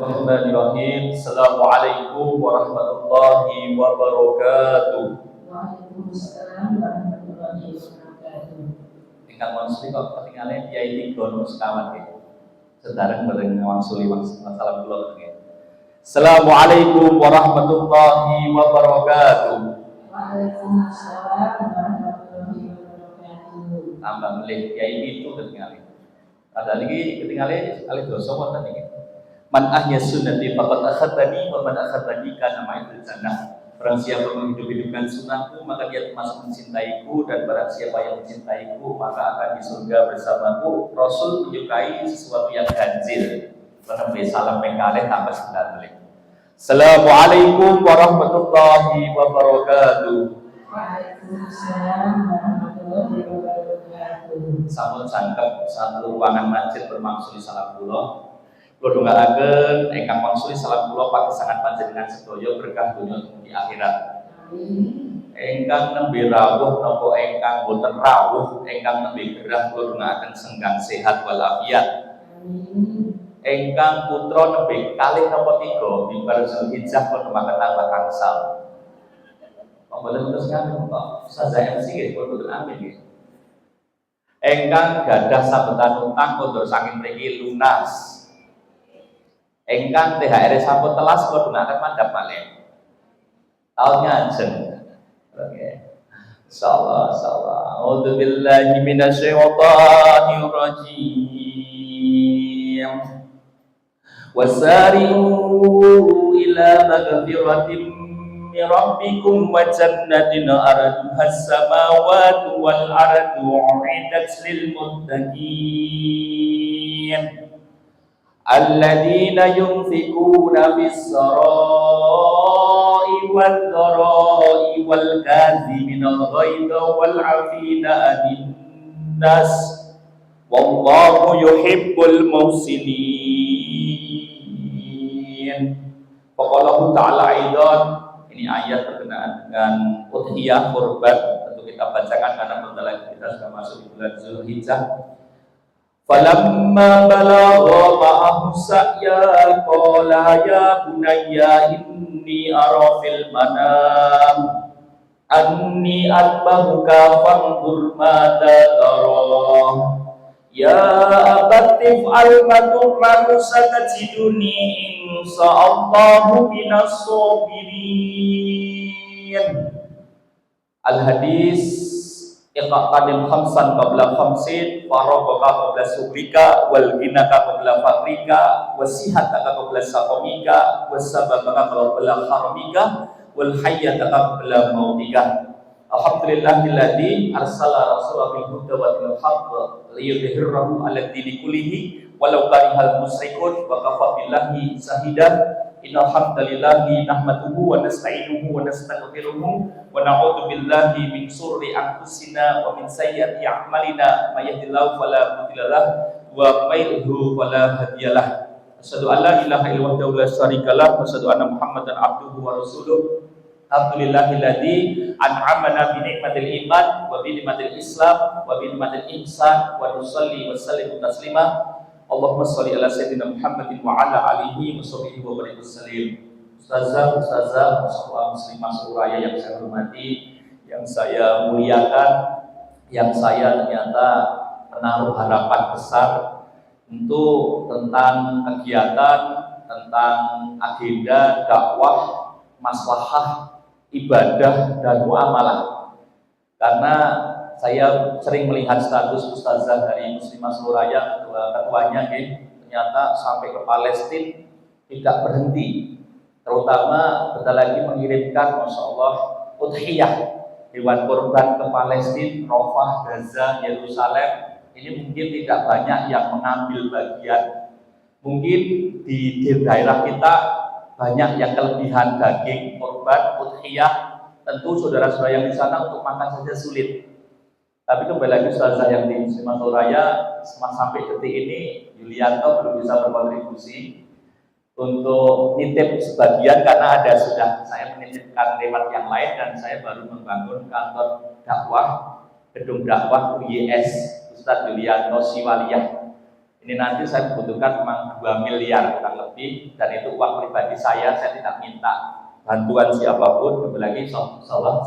Bismillahirrahmanirrahim. Assalamualaikum warahmatullahi wabarakatuh. Waalaikumsalam warahmatullahi wabarakatuh. Ingkang mangsuli kok ketinggalan Kyai Tiga nomor sekawan nggih. Sedareng bareng mangsuli salam kula nggih. Assalamualaikum warahmatullahi wabarakatuh. Waalaikumsalam warahmatullahi wabarakatuh. Tambah melih Kyai itu ketinggalan. Padahal iki ketinggalan kali dosa wonten iki. Man ahya sunnati faqad akhadani wa man akhadani kana ma'al jannah. Barang siapa menghidup-hidupkan sunnahku maka dia termasuk mencintaiku, dan barang siapa yang mencintaiku maka akan di surga bersamaku. Rasul menyukai sesuatu yang ganjil. Karena salam pengkalih tambah sembilan balik. Assalamualaikum warahmatullahi wabarakatuh. Waalaikumsalam warahmatullahi wabarakatuh. Sampun sangkep satu ruangan masjid bermaksud salam kula. Kula dongaaken ingkang mangsuli salam kula pagesangan panjenengan sedaya berkah donya di akhirat. Amin. Ingkang nembe rawuh napa ingkang boten rawuh, ingkang nembe gerah kula dongaaken senggang sehat walafiat. Amin. Ingkang putra nembe kalih napa tiga mimbar Zulhijjah kula dongaaken tambah kangsal. Kok boten terus ngaten kok Ustazah MC nggih kula boten amin nggih. Ingkang gadah sabetan utang kondur saking mriki lunas. Engkang THR sampun telas kula dongaaken mandhap malih. Taunnya ajeng. Oke. Insyaallah. A'udzu billahi minasyaitonir rajim. Wasari'u ila maghfiratin min rabbikum wa jannatin arduha as-samawati wal ardu 'iddat lil muttaqin. Alladzina yunfikuna fis-sarai wad-dharai wal kadhiminal ghaidha wal 'afina 'anil nas wallahu yuhibbul muhsinin. Faqalahu ta'ala aidan, ini ayat berkenaan dengan udhiyah kurban, tentu kita bacakan karena bentar lagi kita sudah masuk di bulan Zulhijjah. Falamma balagha ma'ahu sa'ya qala ya bunayya inni ara fil manam anni atbahuka fanzur madza tara ya abati fa'al ma tu'maru satajiduni insyaallahu minas sabirin. Al-hadis iqaqadim khamsan qabla khamsin faraqaka qabla subrika wal ginaka qabla fakrika wasihata qabla saqamika wasababaka qabla haramika wal hayyata qabla mautika. Alhamdulillahilladzi arsala rasulahu bil huda wa dinil haqq liyudhhirahu 'ala dini kullihi walau karihal musyrikun wa kafa billahi shahida. Innal hamdalillahi nahmaduhu wa nasta'inuhu wa nastaghfiruhu wa na'udzu billahi min shururi anfusina wa min sayyiati a'malina may yahdihillahu fala mudilla lahu wa may yudhlil fala hadiyalah. Asyhadu an la ilaha illallah wa la syarika lahu wa asyhadu anna Muhammadan abduhu wa rasuluh. Alhamdulillahilladzi an'amana bi ni'matil iman wa bi ni'matil islam wa bi ni'matil ihsan wa nusalli wa sallimu taslima. Allahumma sholli ala sayyidina Muhammadin wa ala alihi wa sahbihi wa barik wasallim. Ustazah, muslimah seluruh yang saya hormati, yang saya muliakan, yang saya ternyata menaruh harapan besar untuk tentang kegiatan, tentang agenda dakwah, maslahah, ibadah dan muamalah. Karena saya sering melihat status ustazah dari Muslimah Suraya, ketuanya ternyata sampai ke Palestina tidak berhenti, terutama bentar lagi mengirimkan Masya Allah udhiyah hewan kurban ke Palestina, Rafah, Gaza, Yerusalem. Ini mungkin tidak banyak yang mengambil bagian. Mungkin di daerah kita banyak yang kelebihan daging kurban udhiyah. Tentu saudara-saudara yang di sana untuk makan saja sulit. Tapi kembali lagi ustazah yang di Muslimah Suraya sampai detik ini Yulianto belum bisa berkontribusi untuk nitip sebagian karena ada sudah saya menitipkan lewat yang lain, dan saya baru membangun kantor dakwah, gedung dakwah UYS Ustadz Yulianto Siwaliyah. Ini nanti saya butuhkan memang 2 miliar kurang lebih, dan itu uang pribadi saya tidak minta bantuan siapapun. Apalagi insyaallah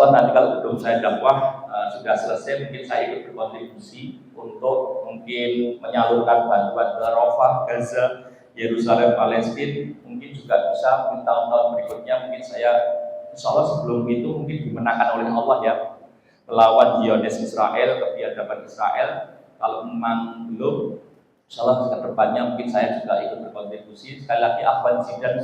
nanti kalau gedung saya dakwah sudah selesai, mungkin saya ikut berkontribusi untuk mungkin menyalurkan bantuan ke Rafah, Gaza, Yerusalem, Palestina. Mungkin juga bisa mungkin tahun-tahun berikutnya, mungkin saya insyaallah sebelum itu mungkin dimenangkan oleh Allah ya, melawan Zionis Israel, kebiadaban Israel. Kalau memang belum, insyaallah ke depannya mungkin saya juga ikut berkontribusi. Sekali lagi Ahwan Zidan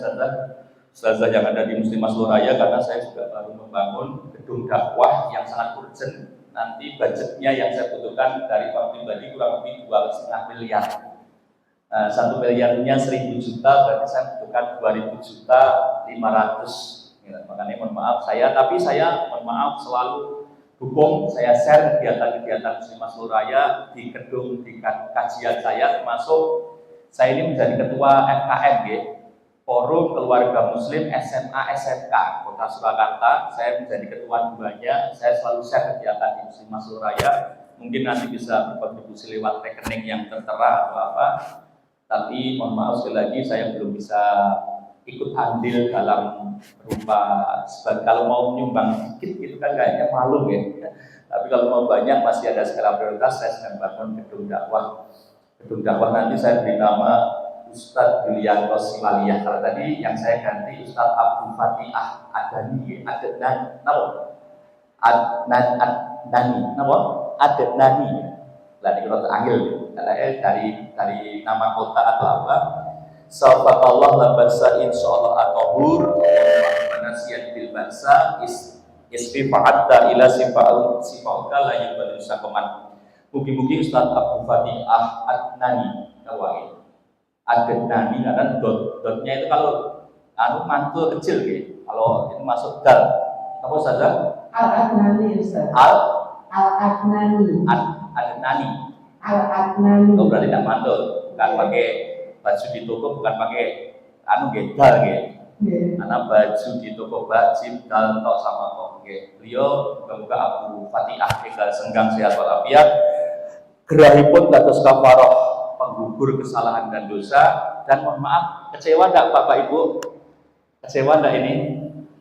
Ustazah yang ada di Muslimah Suraya, karena saya juga baru membangun gedung dakwah yang sangat urgent. Nanti budgetnya yang saya butuhkan dari Pak pribadi kurang lebih 2,5 miliar. 1 miliarnya 1.000 juta, berarti saya butuhkan 2.000 juta 500. Ya, makanya mohon maaf tapi saya mohon maaf selalu dukung, saya share kegiatan-kegiatan Muslimah Suraya di gedung, di kajian saya, termasuk saya ini menjadi ketua FKM, Forum Keluarga Muslim SMA SMK Kota Surakarta. Saya menjadi ketua duanya. Saya selalu share kegiatan di Muslimah Suraya. Mungkin nanti bisa berkontribusi lewat rekening yang tertera atau apa. Tapi mohon maaf sekali lagi saya belum bisa ikut andil dalam berupa kalau mau menyumbang sedikit gitu kan kayaknya malu ya. Tapi kalau mau banyak masih ada skala prioritas. Saya sedang bangun gedung dakwah. Gedung dakwah nanti saya beri nama Ustadz Yulianto Simaliyah. Kalau tadi yang saya ganti Ustadz Abdul Fatihah Adani Adnan Adnani. Lah di kota Angil. Dari nama kota atau apa? Sahabatullah la basa insyaallah at-tahur wa nasiyan bil basa isfi fa'atta ila sifa'uka la yubal sakoman. Mugi-mugi Ustaz Abdul Fatihah Adnani Nawai. Adnani karena dotnya itu kalau mantul kecil gitu. Kalau itu masuk dal. Apa saja? Al-Adnani Ustaz. Al-Adnani. Adnani. Al-Adnani. Oh berarti tidak mantul, bukan pakai baju di toko, bukan pakai dal karena baju di toko bajib dal tok sama tok. Beliau buka Abu Fatihah tinggal senggang sehat walafiat. Gerahipun dados kafaroh penggugur kesalahan dan dosa. Dan mohon maaf, kecewa enggak Bapak Ibu? Kecewa enggak ini?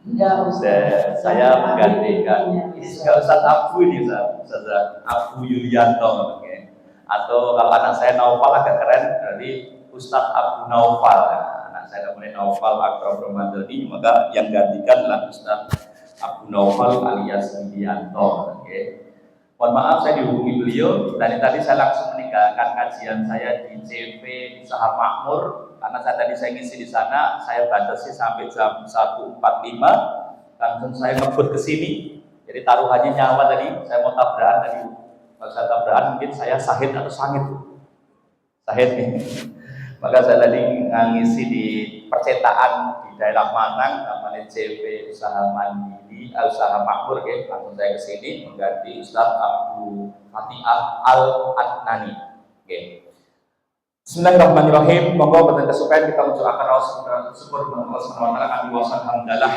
Enggak Ustaz. Saya menggantikan Ustaz Abu ini Ustaz Abu Yulianto. Atau kalau anak saya Naufal agak keren, berarti Ustadz Abu Naufal. Anak saya namanya Naufal Akram Ramadhani, maka yang gantikanlah Ustadz Abu Naufal alias Yulianto. Mohon maaf saya dihubungi beliau, dan tadi saya langsung meninggalkan kajian saya di CV Usaha Makmur, karena tadi saya ngisi di sana, saya batasi sampai jam 1.45, langsung saya ngebut ke sini. Jadi taruhannya nyawa tadi, saya mau tabrakan tadi. Kalau saya tabrakan mungkin saya sahid atau sangit. Sahid nih. Maka saya tadi ngisi di percetakan di daerah Manang, namanya CV Usaha Mandiri, Usaha Makmur, langsung saya ke sini mengganti Ustaz Abu Fatihah Al-Adnani. Bismillahirrahmanirrahim. Monggo pada kesukaan kita mengucapkan rasa syukur kepada Allah Subhanahu wa taala.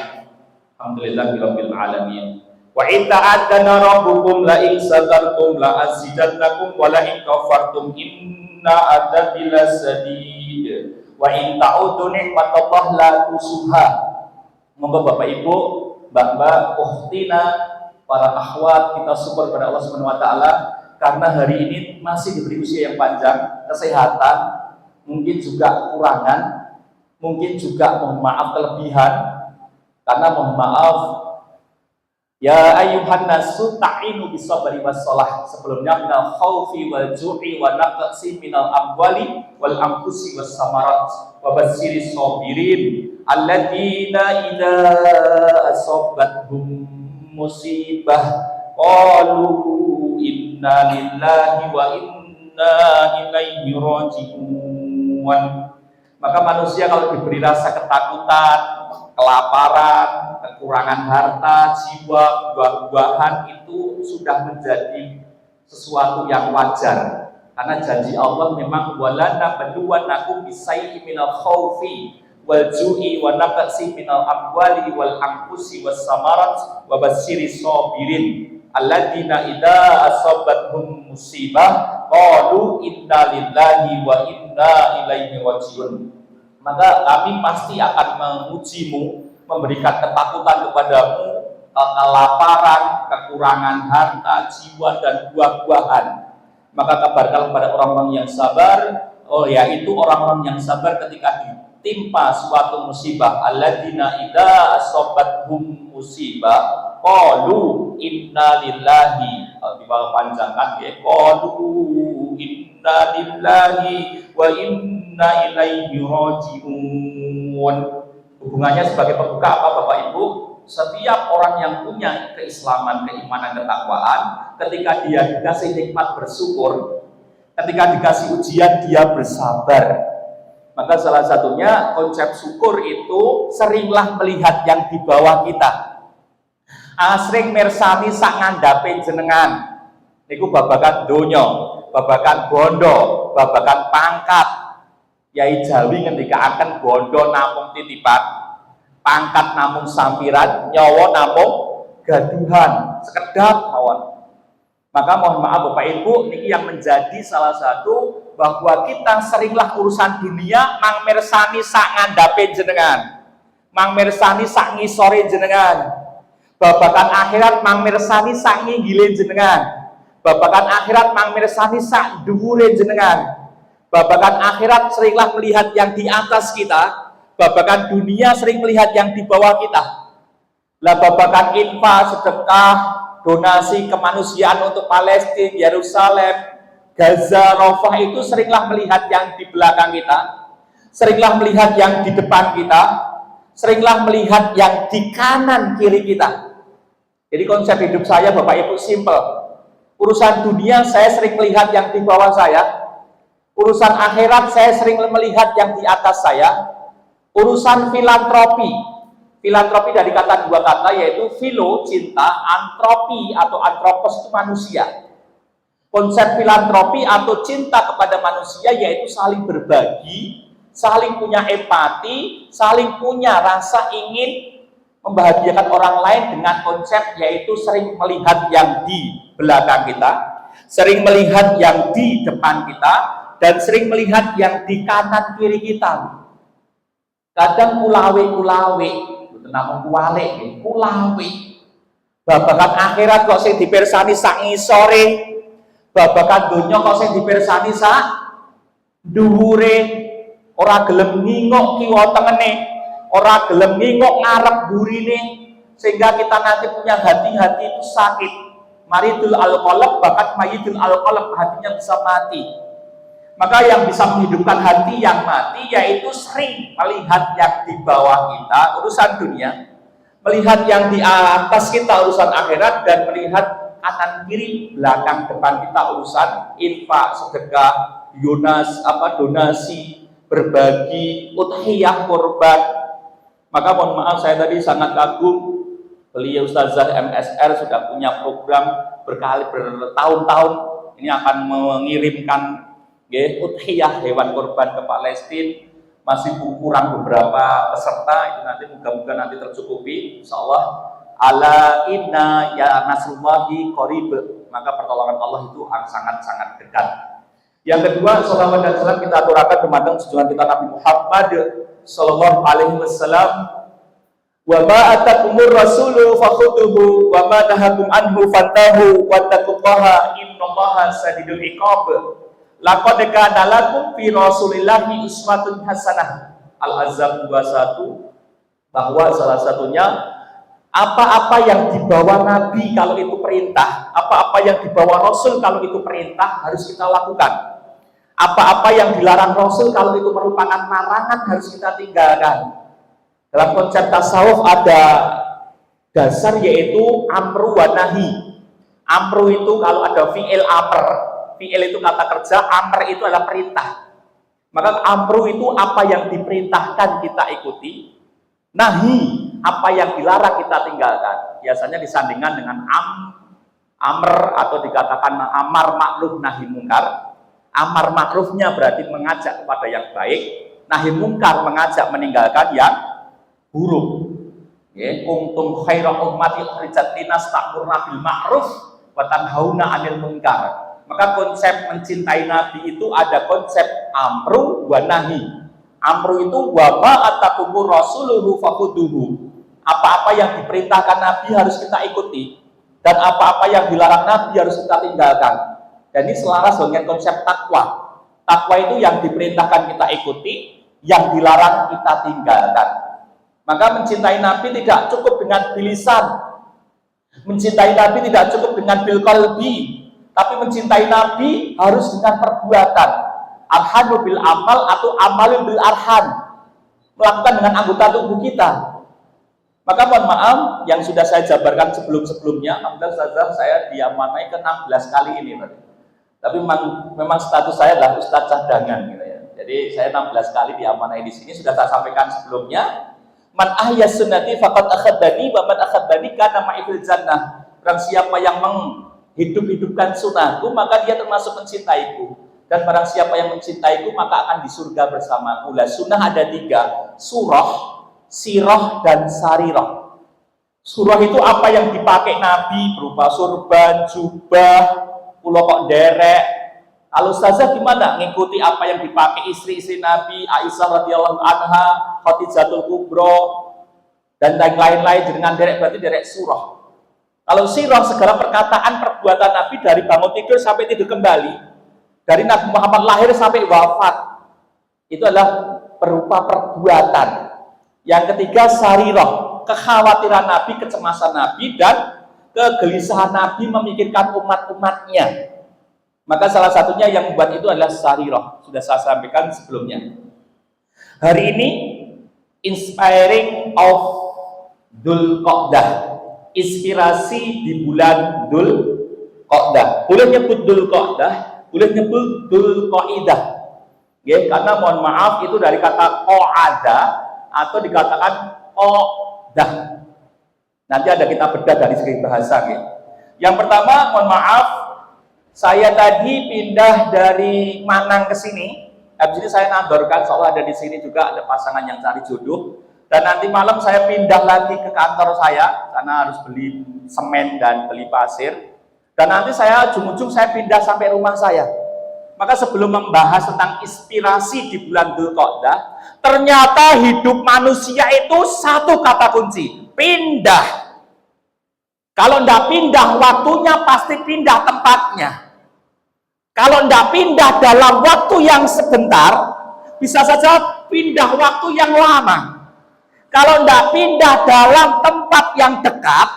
Alhamdulillahirabbil alamin. Wa in ta'addana rabbukum la in sakartum la azidannakum wa la in kafartum inna adzabi lasadid. Wa in ta'udu nikmatallahi la tusuha. Monggo Bapak Ibu, Mbak-mbak, ukhtina, para akhwat, kita syukur pada Allah Subhanahu wa taala karena hari ini masih diberi usia yang panjang, kesehatan, mungkin juga kurangan, mungkin juga mohon maaf kelebihan. Karena mohon maaf, ya ayyuhan nasu ta'inu bisabri wassalah. Sebelumnya minal khaufi wal ju'i wa naqsi minal amwali wal anfusi was samarat wa basyiris sabirin alladzina idza asabathum musibah qalu inna lillahi wa inna ilaihi raji'un. Maka manusia kalau diberi rasa ketakutan, kelaparan, kekurangan harta, jiwa, buah-buahan, itu sudah menjadi sesuatu yang wajar. Karena janji Allah memang walana baluwanakum bisayyi minal khaufi wal ju'i wa naqsi minal amwali wal anfusi was samarat wa basyiris sabirin alladzina idza asabathum musibah qalu inna lillahi wa inna ilaihi rajiun. Maka kami pasti akan mengujimu, memberikan ketakutan kepadamu, kelaparan, kekurangan harta, jiwa dan buah-buahan. Maka kabarkan kepada orang-orang yang sabar, yaitu orang-orang yang sabar ketika ditimpa suatu musibah. Alladzina idza asabathum musibah qalu inna lillahi, dipanjangkan ya, qalu inna lillahi wa inna ilaihi rajiun. Hubungannya sebagai pembuka apa Bapak Ibu? Setiap orang yang punya keislaman, keimanan, ketakwaan, ketika dia dikasih nikmat bersyukur, ketika dikasih ujian dia bersabar. Maka salah satunya konsep syukur itu seringlah melihat yang di bawah kita. Asring mirsani sak ngandhape jenengan. Niku babakan donya, babakan bondo, babakan pangkat. Yai Jawi ngendika akan bondo namung titipan, pangkat namung sampiran, nyawa namung gaduhan, sekedap mawon. Maka mohon maaf Bapak Ibu, niki yang menjadi salah satu bahwa kita seringlah urusan dunia mang mirsani sak ngandhape jenengan, mang mirsani sak ngisore jenengan. Babakan akhirat mang mirsani sak nginggile jenengan. Babakan akhirat mang mirsani sak dhuwure jenengan. Babakan akhirat seringlah melihat yang di atas kita, babakan dunia sering melihat yang di bawah kita. Lah babakan infak, sedekah, donasi kemanusiaan untuk Palestina, Yerusalem, Gaza, Rafah itu seringlah melihat yang di belakang kita, seringlah melihat yang di depan kita, seringlah melihat yang di kanan kiri kita. Jadi konsep hidup saya Bapak Ibu simple. Urusan dunia saya sering melihat yang di bawah saya. Urusan akhirat saya sering melihat yang di atas saya. Urusan filantropi. Filantropi dari kata dua kata yaitu philo, cinta, antropi atau antropos itu manusia. Konsep filantropi atau cinta kepada manusia yaitu saling berbagi, saling punya empati, saling punya rasa ingin membahagiakan orang lain dengan konsep yaitu sering melihat yang di belakang kita, sering melihat yang di depan kita, dan sering melihat yang di kanan kiri kita. Kadang kulawe, namung kuwale, kulawe. Babakan akhirat kok sing dipirsani sak ngisore, babakan donya kok sing dipirsani sak dhuwure, ora gelem ngingok kiwa tengene, ora gelem ngingok ngarep burine, sehingga kita nanti punya hati-hati itu sakit. Maridul alqalb, bahkan mayidul alqalb, hatinya bisa mati. Maka yang bisa menghidupkan hati yang mati yaitu sering melihat yang di bawah kita urusan dunia, melihat yang di atas kita urusan akhirat, dan melihat kanan kiri belakang depan kita urusan infak, sedekah, donasi, berbagi, udhiyah, korban. Maka mohon maaf saya tadi sangat kagum, beliau Ustazah MSR sudah punya program bertahun-tahun ini akan mengirimkan udhiyah hewan korban ke Palestina. Masih kurang beberapa peserta, itu nanti moga-moga nanti tercukupi insyaallah. Ala inna ya nasrullahi qarib, maka pertolongan Allah itu sangat-sangat dekat. Yang kedua, shalawat dan salam kita aturakan dumateng junjungan kita Nabi Muhammad sallallahu alaihi wasallam. Wa ma atakumur rasulu fakhuduhu wa ma nahakum anhu fantahu wattaqullaha innallaha sadidul iqab. Laqad kana lakum fi Rasulillahi uswatun hasanah. Al-Ahzab 21, bahwa salah satunya apa-apa yang dibawa Nabi kalau itu perintah, apa-apa yang dibawa Rasul kalau itu perintah harus kita lakukan. Apa-apa yang dilarang Rasul kalau itu merupakan larangan harus kita tinggalkan. Dalam konsep tasawuf ada dasar yaitu amru wa nahi. Amru itu kalau ada fi'il amr, fi'il itu kata kerja, amr itu adalah perintah. Maka amru itu apa yang diperintahkan kita ikuti, nahi apa yang dilarang kita tinggalkan. Biasanya disandingkan dengan amr atau dikatakan amar ma'ruf nahi mungkar. Amar ma'rufnya berarti mengajak kepada yang baik, nahi mungkar mengajak meninggalkan yang buruk. Ya, kuntum khaira ummati ukhrijat linnas ta'muruna bil ma'ruf wa tanhauna 'anil munkar. Maka konsep mencintai Nabi itu ada konsep amru wa nahi. Amru itu wa ma atakumur rasuluhu fakhuduhu. Apa-apa yang diperintahkan Nabi harus kita ikuti, dan apa-apa yang dilarang Nabi harus kita tinggalkan. Dan ini selaras dengan konsep takwa. Takwa itu yang diperintahkan kita ikuti, yang dilarang kita tinggalkan. Maka mencintai Nabi tidak cukup dengan bilisan, mencintai Nabi tidak cukup dengan bil qalbi, tapi mencintai Nabi harus dengan perbuatan. Arhanu bil amal atau amalul bil arhan, melakukan dengan anggota tubuh kita. Maka mohon maaf yang sudah saya jabarkan sebelum-sebelumnya, alhamdulillah saya diamanai ke 16 kali ini. Tapi memang status saya adalah ustadz cadangan gitu ya. Jadi saya 16 kali diamanai di sini, sudah saya sampaikan sebelumnya. Man ahya sunnati faqad akhadani wa man akhadani kana ma'i fil jannah. Barang siapa yang menghidup-hidupkan sunnahku, maka dia termasuk mencintaiku. Dan barang siapa yang mencintaiku, maka akan di surga bersamaku. Lah sunnah ada 3, surah, sirah, dan sarirah. Surah itu apa yang dipakai Nabi berupa surban, jubah, pulau kok derek. Kalau ustazah gimana? Ngikuti apa yang dipakai istri-istri Nabi, Aisyah radhiyallahu anha, Khadijatul Kubro, dan lain-lain dengan derek, berarti derek surah. Kalau sirah, segala perkataan perbuatan Nabi dari bangun tidur sampai tidur kembali, dari Nabi Muhammad lahir sampai wafat, itu adalah berupa perbuatan. Yang ketiga sarirah, kekhawatiran Nabi, kecemasan Nabi, dan kegelisahan Nabi memikirkan umat-umatnya. Maka salah satunya yang membuat itu adalah sarirah. Sudah saya sampaikan sebelumnya. Hari ini inspiring of Dzul Qa'dah, inspirasi di bulan Dzul Qa'dah. Boleh nyebut Dzul Qa'dah, boleh nyebut Dzul Qa'idah. Ya, karena mohon maaf itu dari kata qa'ada atau dikatakan qa'dah. Nanti ada kita bedah dari segi bahasa. Ya. Yang pertama, mohon maaf, saya tadi pindah dari Manang ke sini. Habis ini saya nandorkan, soalnya ada di sini juga ada pasangan yang cari jodoh. Dan nanti malam saya pindah lagi ke kantor saya karena harus beli semen dan beli pasir. Dan nanti saya ujung-ujung saya pindah sampai rumah saya. Maka sebelum membahas tentang inspirasi di bulan Dzul Qa'dah, ternyata hidup manusia itu satu kata kunci, pindah. Kalau tidak pindah waktunya, pasti pindah tempatnya. Kalau tidak pindah dalam waktu yang sebentar, bisa saja pindah waktu yang lama. Kalau tidak pindah dalam tempat yang dekat,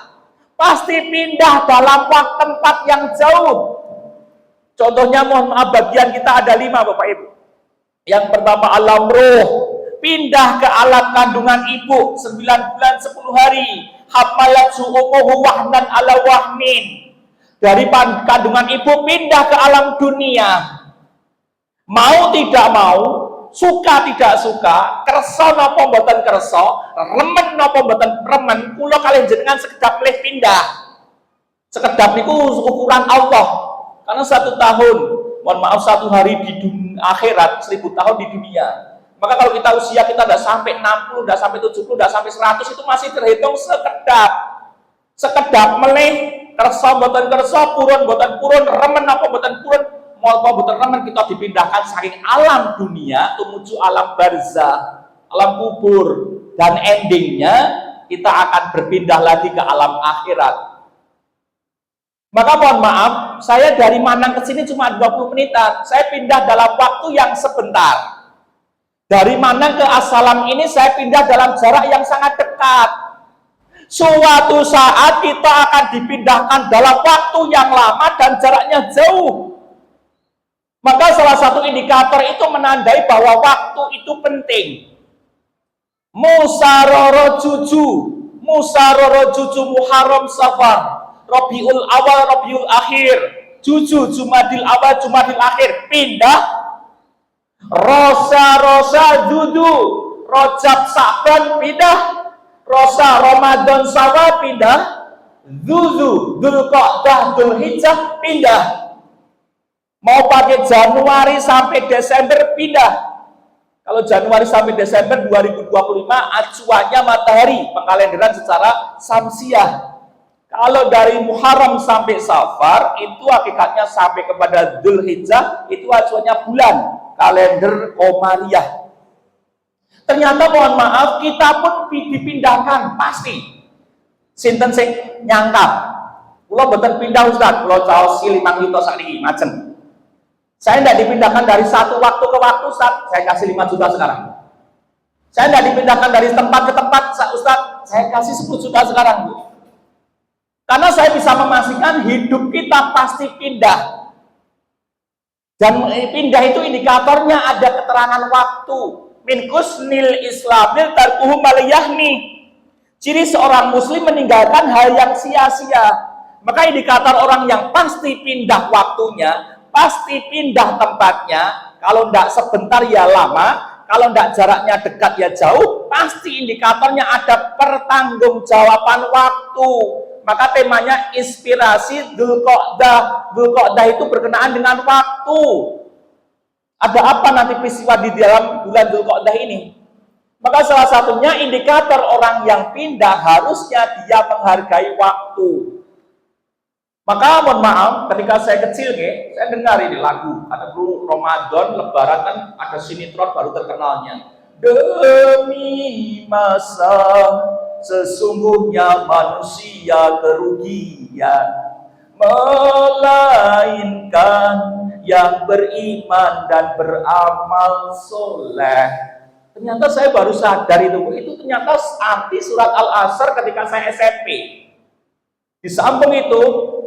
pasti pindah dalam tempat yang jauh. Contohnya, mohon maaf, bagian kita ada 5 Bapak Ibu. Yang pertama alam roh, pindah ke alam kandungan ibu 9 bulan 10 hari. Hamalat su'umuhu wahnan ala wahmin. Dari kandungan ibu pindah ke alam dunia. Mau tidak mau, suka tidak suka, kerso napa mboten kerso, remen napa mboten remen, kula kalian jenengan sekedap melih pindah. Sekedap niku ukuran Allah. Karena 1 tahun, mohon maaf 1 hari di akhirat, 1000 tahun di dunia. Maka kalau kita usia kita tidak sampai 60, tidak sampai 70, tidak sampai 100, itu masih terhitung sekedap. Sekedap melih, kerso mboten kerso, purun mboten purun, remen apa mboten purun, mau apa mboten remen, kita dipindahkan saking alam dunia menuju alam barzah, alam kubur, dan endingnya kita akan berpindah lagi ke alam akhirat. Maka mohon maaf, saya dari Manang ke sini cuma 20 menitan. Saya pindah dalam waktu yang sebentar. Dari Manang ke Assalam ini saya pindah dalam jarak yang sangat dekat. Suatu saat kita akan dipindahkan dalam waktu yang lama dan jaraknya jauh. Maka salah satu indikator itu menandai bahwa waktu itu penting. Musaroro juju Muharram Safar, Rabiul Awal, Rabiul Akhir, Juju, Jumadil Awal, Jumadil Akhir, pindah. Rosa Juju, Rojab Sa'ban, pindah. Rosa Ramadan Syawal, pindah. Zuzu, Dzul Qa'dah, Dzul Hijjah, pindah. Mau pakai Januari sampai Desember, pindah. Kalau Januari sampai Desember 2025 acuannya matahari, pengkalenderan secara samsiah. Kalau dari Muharram sampai Safar itu hakikatnya sampai kepada Dzulhijjah itu acuannya bulan, kalender Qamariyah. Ternyata mohon maaf kita pun dipindahkan pasti. Sinten sing nyangka. Kula mboten pindah Ustaz, kula caos 5 juta sakniki macem. Saya tidak dipindahkan dari satu waktu ke waktu, Ustaz. Saya kasih 5 juta sekarang. Saya tidak dipindahkan dari tempat ke tempat, Ustaz. Saya kasih 10 juta sekarang, Bu. Karena saya bisa memastikan hidup kita pasti pindah. Dan pindah itu indikatornya ada keterangan waktu. Min husnil islamil tarkuhu maliyahni. Ciri seorang muslim meninggalkan hal yang sia-sia. Maka indikator orang yang pasti pindah waktunya, pasti pindah tempatnya, kalau tidak sebentar ya lama, kalau tidak jaraknya dekat ya jauh, pasti indikatornya ada pertanggungjawaban waktu. Maka temanya inspirasi Dzulqa'dah. Dzulqa'dah itu berkenaan dengan waktu. Ada apa nanti peristiwa di dalam bulan Dzulqa'dah ini? Maka salah satunya indikator orang yang pindah harusnya dia menghargai waktu. Maka mohon maaf, ketika saya kecil saya dengar ini lagu. Ada dulu Ramadan, Lebaran kan ada sinetron baru terkenalnya. Demi masa sesungguhnya manusia kerugian, melainkan yang beriman dan beramal soleh. Ternyata saya baru sadar itu ternyata arti surat Al-Asr ketika saya SMP. Di samping itu,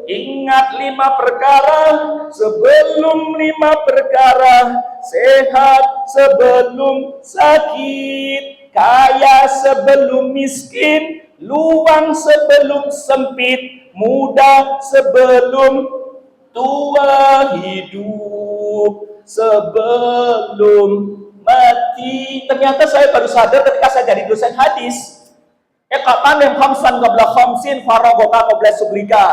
ingat 5 perkara sebelum 5 perkara, sehat sebelum sakit, kaya sebelum miskin, luang sebelum sempit, muda sebelum tua, hidup sebelum mati. Ternyata saya baru sadar ketika saya jadi dosen hadis. Iqatam khamsan qabla khamsin faragaka qabla sublika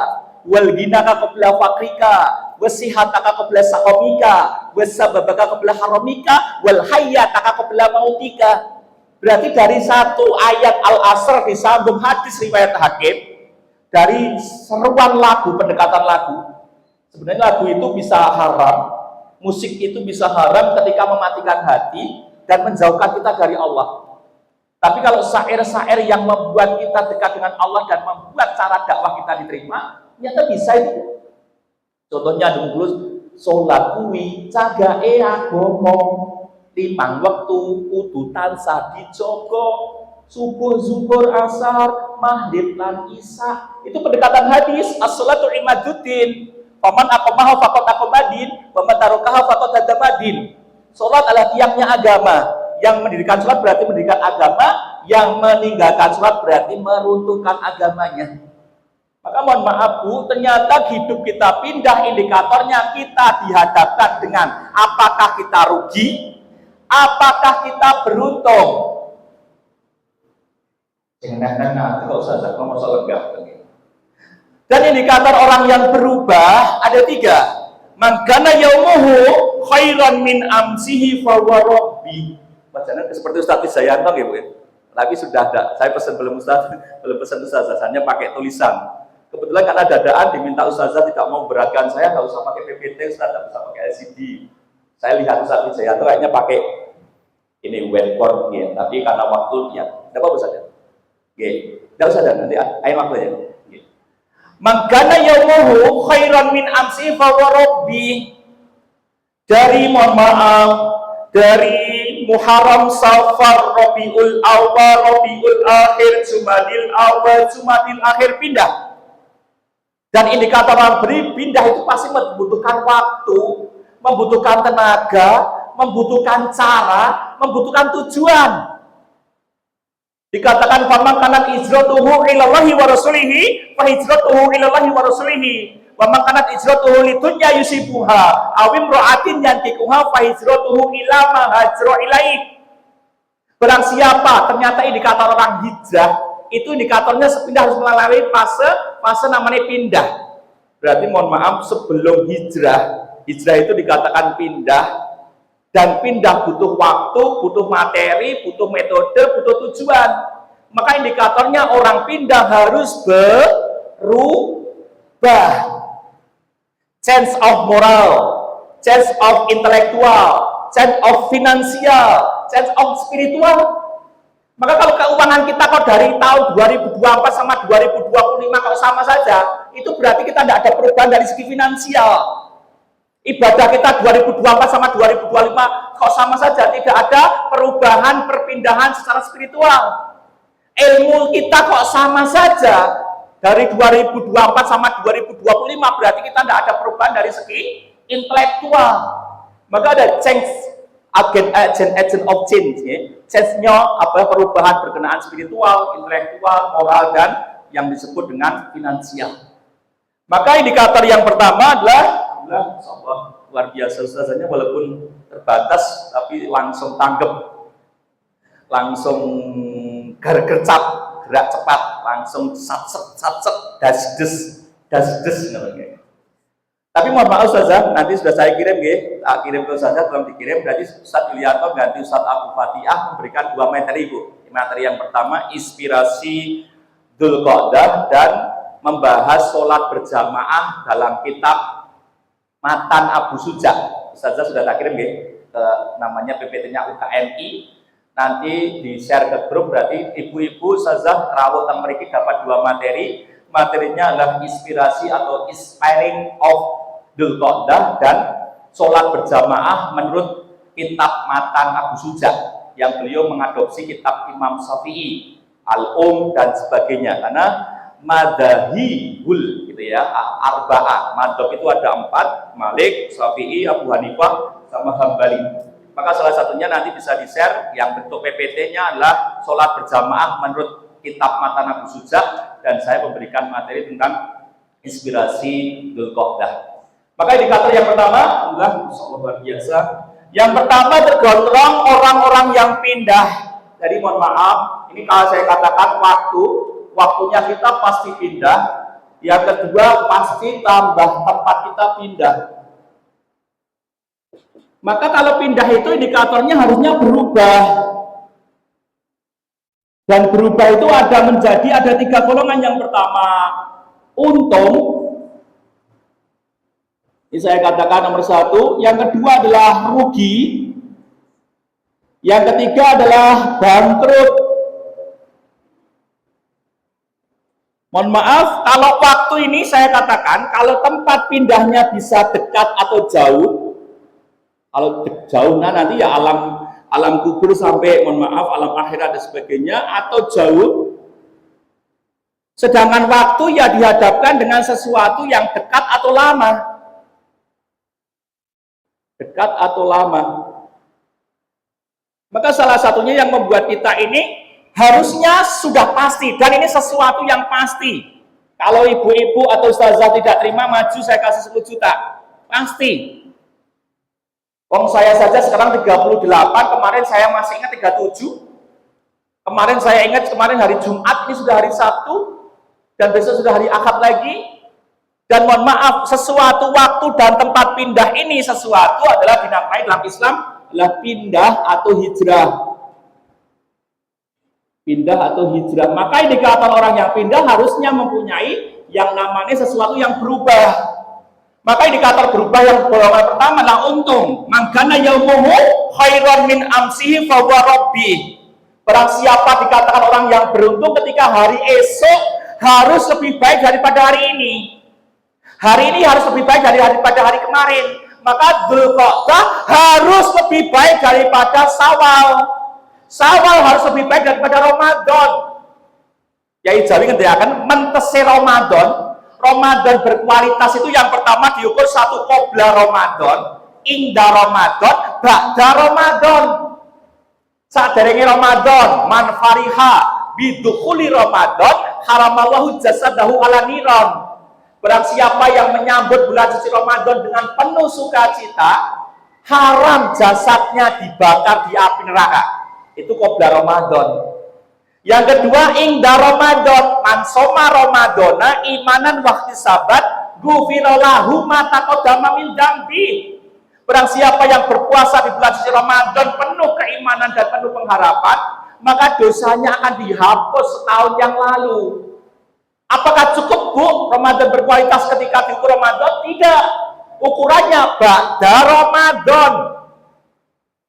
wal ginaka qabla fakrika wasihataka qabla saqamika wasababaka qabla haramika wal hayyataka qabla mautika. Berarti dari satu ayat Al-Asr disambung hadis riwayat Hakim, dari seruan lagu, pendekatan lagu. Sebenarnya lagu itu bisa haram, musik itu bisa haram ketika mematikan hati dan menjauhkan kita dari Allah. Tapi kalau syair-syair yang membuat kita dekat dengan Allah dan membuat cara dakwah kita diterima, ternyata bisa itu. Contohnya dulu sholat kuwi cagake agama, 5 wektu kudu tansah dijaga, subuh, zuhur, asar, maghrib lan isya. Itu pendekatan hadis. As-sholatu imaduddin. Faman aqamaha faqad aqamadin, wa man tarakaha faqad hadamadin. Salat adalah tiangnya agama. Yang mendirikan sholat berarti mendirikan agama, yang meninggalkan sholat berarti meruntuhkan agamanya. Maka mohon maaf Bu, ternyata hidup kita pindah, indikatornya kita dihadapkan dengan apakah kita rugi, apakah kita beruntung. Jangan kalau usah ngomong soal enggak. Dan indikator orang yang berubah ada 3. Mangkana yaumuhu khairan min amsihi fahuwa rabbi. Bacaan seperti Ustaz Wijayanto ya Bu. Tapi sudah ada. Saya pesan belum pesan Ustazah, hanya pakai tulisan. Kebetulan karena dadaan diminta Ustazah tidak mau beratkan saya, nggak usah pakai PPT, Ustaz, nggak usah pakai LCD. Saya lihat Ustaz Wijayanto kayaknya pakai ini whiteboard ya. Tapi karena waktunya, tidak apa-apa saja. Tidak usah ada nanti air waktunya. Mangkana yaumuhu khairan min amsi fahuwa rabbi. Dari mohon maaf, dari Muharram, Safar, Rabiul Awal, Rabiul Akhir, Jumadil Awal, Jumadil Akhir pindah. Dan indikator orang pindah itu pasti membutuhkan waktu, membutuhkan tenaga, membutuhkan cara, membutuhkan tujuan. Dikatakan faman kanat hijratuhu ilallahi wa rasulihi fa hijratuhu ilallahi wa rasulihi. Wa man kanat hijratuhu lidunya yusibuha aw imra'atin yantikuha fa hijratuhu ila ma hajra ilaih. Barang siapa ternyata indikator orang hijrah itu indikatornya sepindah harus melalui fase namanya pindah. Berarti mohon maaf sebelum hijrah itu dikatakan pindah, Dan pindah butuh waktu, butuh materi, butuh metode, butuh tujuan. Maka indikatornya orang pindah harus berubah. Change of moral, change of intellectual, change of financial, change of spiritual. Maka kalau keuangan kita kok dari tahun 2024 sama 2025 kalau sama saja, itu berarti kita tidak ada perubahan dari segi finansial. Ibadah kita 2024 sama 2025 kok sama saja, tidak ada perubahan perpindahan secara spiritual. Ilmu kita kok sama saja dari 2024 sama 2025, berarti kita tidak ada perubahan dari segi intelektual. Maka ada change agent of change, ya. Change-nya apa, perubahan berkenaan spiritual, intelektual, moral, dan yang disebut dengan finansial. Maka indikator yang pertama adalah luar biasa ustazahnya, walaupun terbatas tapi langsung tanggap, langsung gercep, gerak cepat, langsung satset, das namanya. Tapi mohon maaf ustazah, nanti sudah saya kirim tak kirim ke ustazah, belum dikirim. Berarti Ustaz Yulianto ganti Ustaz Abu Fatihah memberikan 2 materi Bu. Materi yang pertama inspirasi Dzulqa'dah dan membahas sholat berjamaah dalam kitab Matan Abu Suja. Ustazah sudah tak kirim ke namanya PPT-nya UKMI. Nanti di share ke grup, berarti ibu-ibu ustazah rawuh teng mriki dapat 2 materi. Materinya adalah inspirasi atau inspiring of Dzulqa'dah dan sholat berjamaah menurut kitab Matan Abu Suja yang beliau mengadopsi kitab Imam Syafi'i, Al-Um dan sebagainya, karena madahibul gitu ya, arba'ah. Madhab itu ada 4, Malik, Syafi'i, Abu Hanifah sama Hambali. Maka salah satunya nanti bisa di-share, yang bentuk PPT-nya adalah sholat berjamaah menurut kitab Matan Abu Suja, dan saya memberikan materi tentang inspirasi Dzulqa'dah. Maka indikator yang pertama adalah luar biasa. Yang pertama tergolong orang-orang yang pindah. Jadi mohon maaf, ini kalau saya katakan waktunya kita pasti pindah. Yang kedua pasti tambah tempat kita pindah. Maka kalau pindah itu indikatornya harusnya berubah. Dan berubah itu ada 3 golongan. Yang pertama untung, ini saya katakan nomor 1. Yang kedua adalah rugi. Yang ketiga adalah bangkrut. Mohon maaf, kalau waktu ini saya katakan, kalau tempat pindahnya bisa dekat atau jauh, kalau jauh nanti ya alam kubur sampai, mohon maaf, alam akhirat dan sebagainya, atau jauh. Sedangkan waktu ya dihadapkan dengan sesuatu yang dekat atau lama. Dekat atau lama. Maka salah satunya yang membuat kita ini harusnya sudah pasti, dan ini sesuatu yang pasti. Kalau ibu-ibu atau ustazah tidak terima, maju saya kasih 10 juta. Pasti. Wong saya saja sekarang 38, kemarin saya masih ingat 37. Kemarin saya ingat, kemarin hari Jumat, ini sudah hari Sabtu, dan besok sudah hari Ahad lagi. Dan mohon maaf, sesuatu waktu dan tempat pindah ini sesuatu adalah dinamai dalam Islam adalah pindah atau hijrah. Pindah atau hijrah. Maka indikator orang yang pindah harusnya mempunyai yang namanya sesuatu yang berubah. Maka indikator berubah yang golongan pertama adalah untung. Mangkana yaumuhu khairan min amsihi fahuwa rabbi. Barang siapa dikatakan orang yang beruntung ketika hari esok harus lebih baik daripada hari ini. Hari ini harus lebih baik daripada hari kemarin. Maka Dzulqa'dah harus lebih baik daripada Syawal. Syawal harus lebih baik daripada Ramadan. Yai Jawi ngendiaken mentese Ramadan. Ramadan berkualitas itu yang pertama diukur 1 qobla Ramadan, inda Ramadan, ba'da Ramadan. Saderenge Ramadan, man fariha bidukhuli Ramadan, haramallahu jasadahu ala niran. Barang siapa yang menyambut bulan suci Ramadan dengan penuh sukacita, haram jasadnya dibakar di api neraka. Itu qobla Ramadan. Yang kedua, ingda Ramadan, man soma Ramadana imanan wahti sabat gufira lahu ma taqaddama min dzambi. Barang siapa yang berpuasa di bulan suci Ramadan penuh keimanan dan penuh pengharapan, maka dosanya akan dihapus setahun yang lalu. Apakah cukup, Bu, Ramadan berkualitas ketika diukur Ramadan? Tidak. Ukurannya ba'da Ramadan.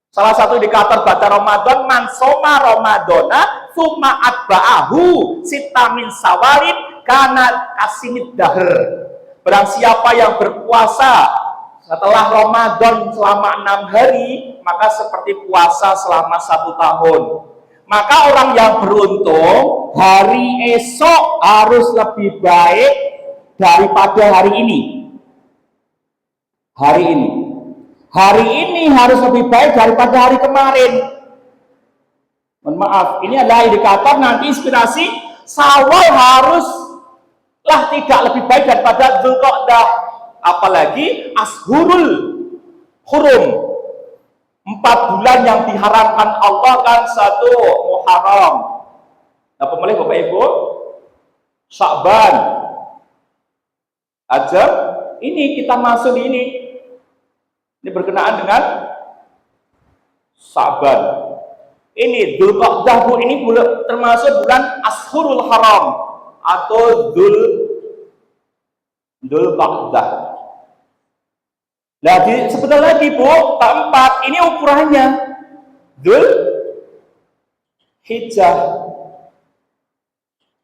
Salah satu indikator ba'da Ramadan, man soma Ramadana summa atba'ahu sita min sawarin kana kasimid dahr. Barang siapa yang berpuasa setelah Ramadan selama 6 hari, maka seperti puasa selama 1 tahun. Maka orang yang beruntung, hari esok harus lebih baik daripada hari ini. Hari ini harus lebih baik daripada hari kemarin. Mohon maaf, ini adalah indikator nanti inspirasi Syawal haruslah tidak lebih baik daripada Dzulqa'dah. Apalagi Ashurul Hurum, 4 bulan yang diharamkan Allah kan 1 Muharram. Apa boleh Bapak Ibu? Sya'ban, Rajab, ini kita masuk ini berkenaan dengan Sya'ban. Ini Dzulqa'dah, Bu, ini termasuk bulan Ashurul Haram atau Dzulqa'dah. Nah, sebentar lagi, Bu, keempat, ini ukurannya Dzulhijjah.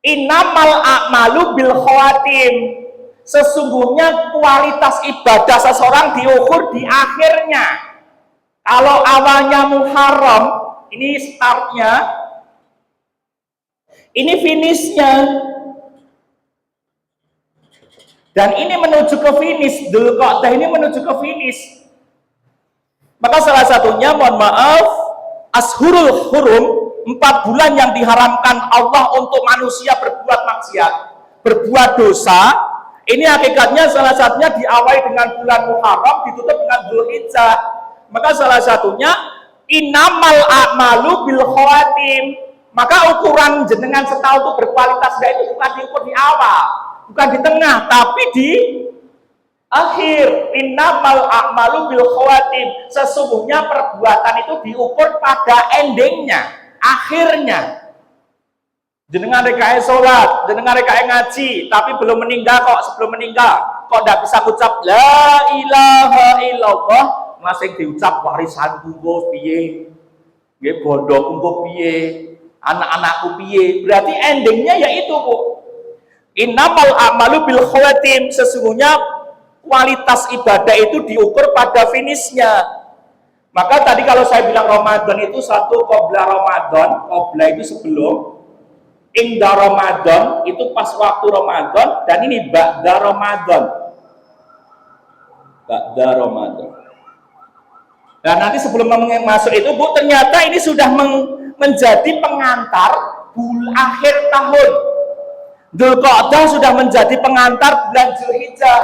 Innamal a'malu bil khawatim. Sesungguhnya kualitas ibadah seseorang diukur di akhirnya. Kalau awalnya Muharram, ini startnya, ini finishnya. Dan ini menuju ke finish, Dzulqa'dah ini menuju ke finish. Maka salah satunya, mohon maaf, Ashurul Hurum, 4 bulan yang diharamkan Allah untuk manusia berbuat maksiat, berbuat dosa. Ini hakikatnya salah satunya diawali dengan bulan Muharram, ditutup dengan Dzulhijjah. Maka salah satunya, innamal a'malu bil khawatim. Maka ukuran jenengan setahun itu berkualitas, itu bukan diukur di awal, bukan di tengah, tapi di akhir. Innamal a'malu bil khawatim. Sesungguhnya perbuatan itu diukur pada endingnya, akhirnya. Jenengan rekae sholat, jenengan rekae ngaji, tapi belum meninggal kok. Sebelum meninggal kok tidak bisa ucap la ilaha illallah, masih diucap warisanku piye, nggih bodohku piye, anak-anakku piye. Berarti endingnya yaitu, Bu, innamal a'malu bil khawatim. Sesungguhnya kualitas ibadah itu diukur pada finishnya. Maka tadi kalau saya bilang Ramadan itu 1 qabla Ramadan, qabla itu sebelum, inda Ramadan itu pas waktu Ramadan, dan ini ba'da Ramadan. Ba'da Ramadan. Nah, nanti sebelum masuk itu, Bu, ternyata ini sudah menjadi pengantar akhir tahun. Dzulqa'dah sudah menjadi pengantar bulan Dzulhijjah,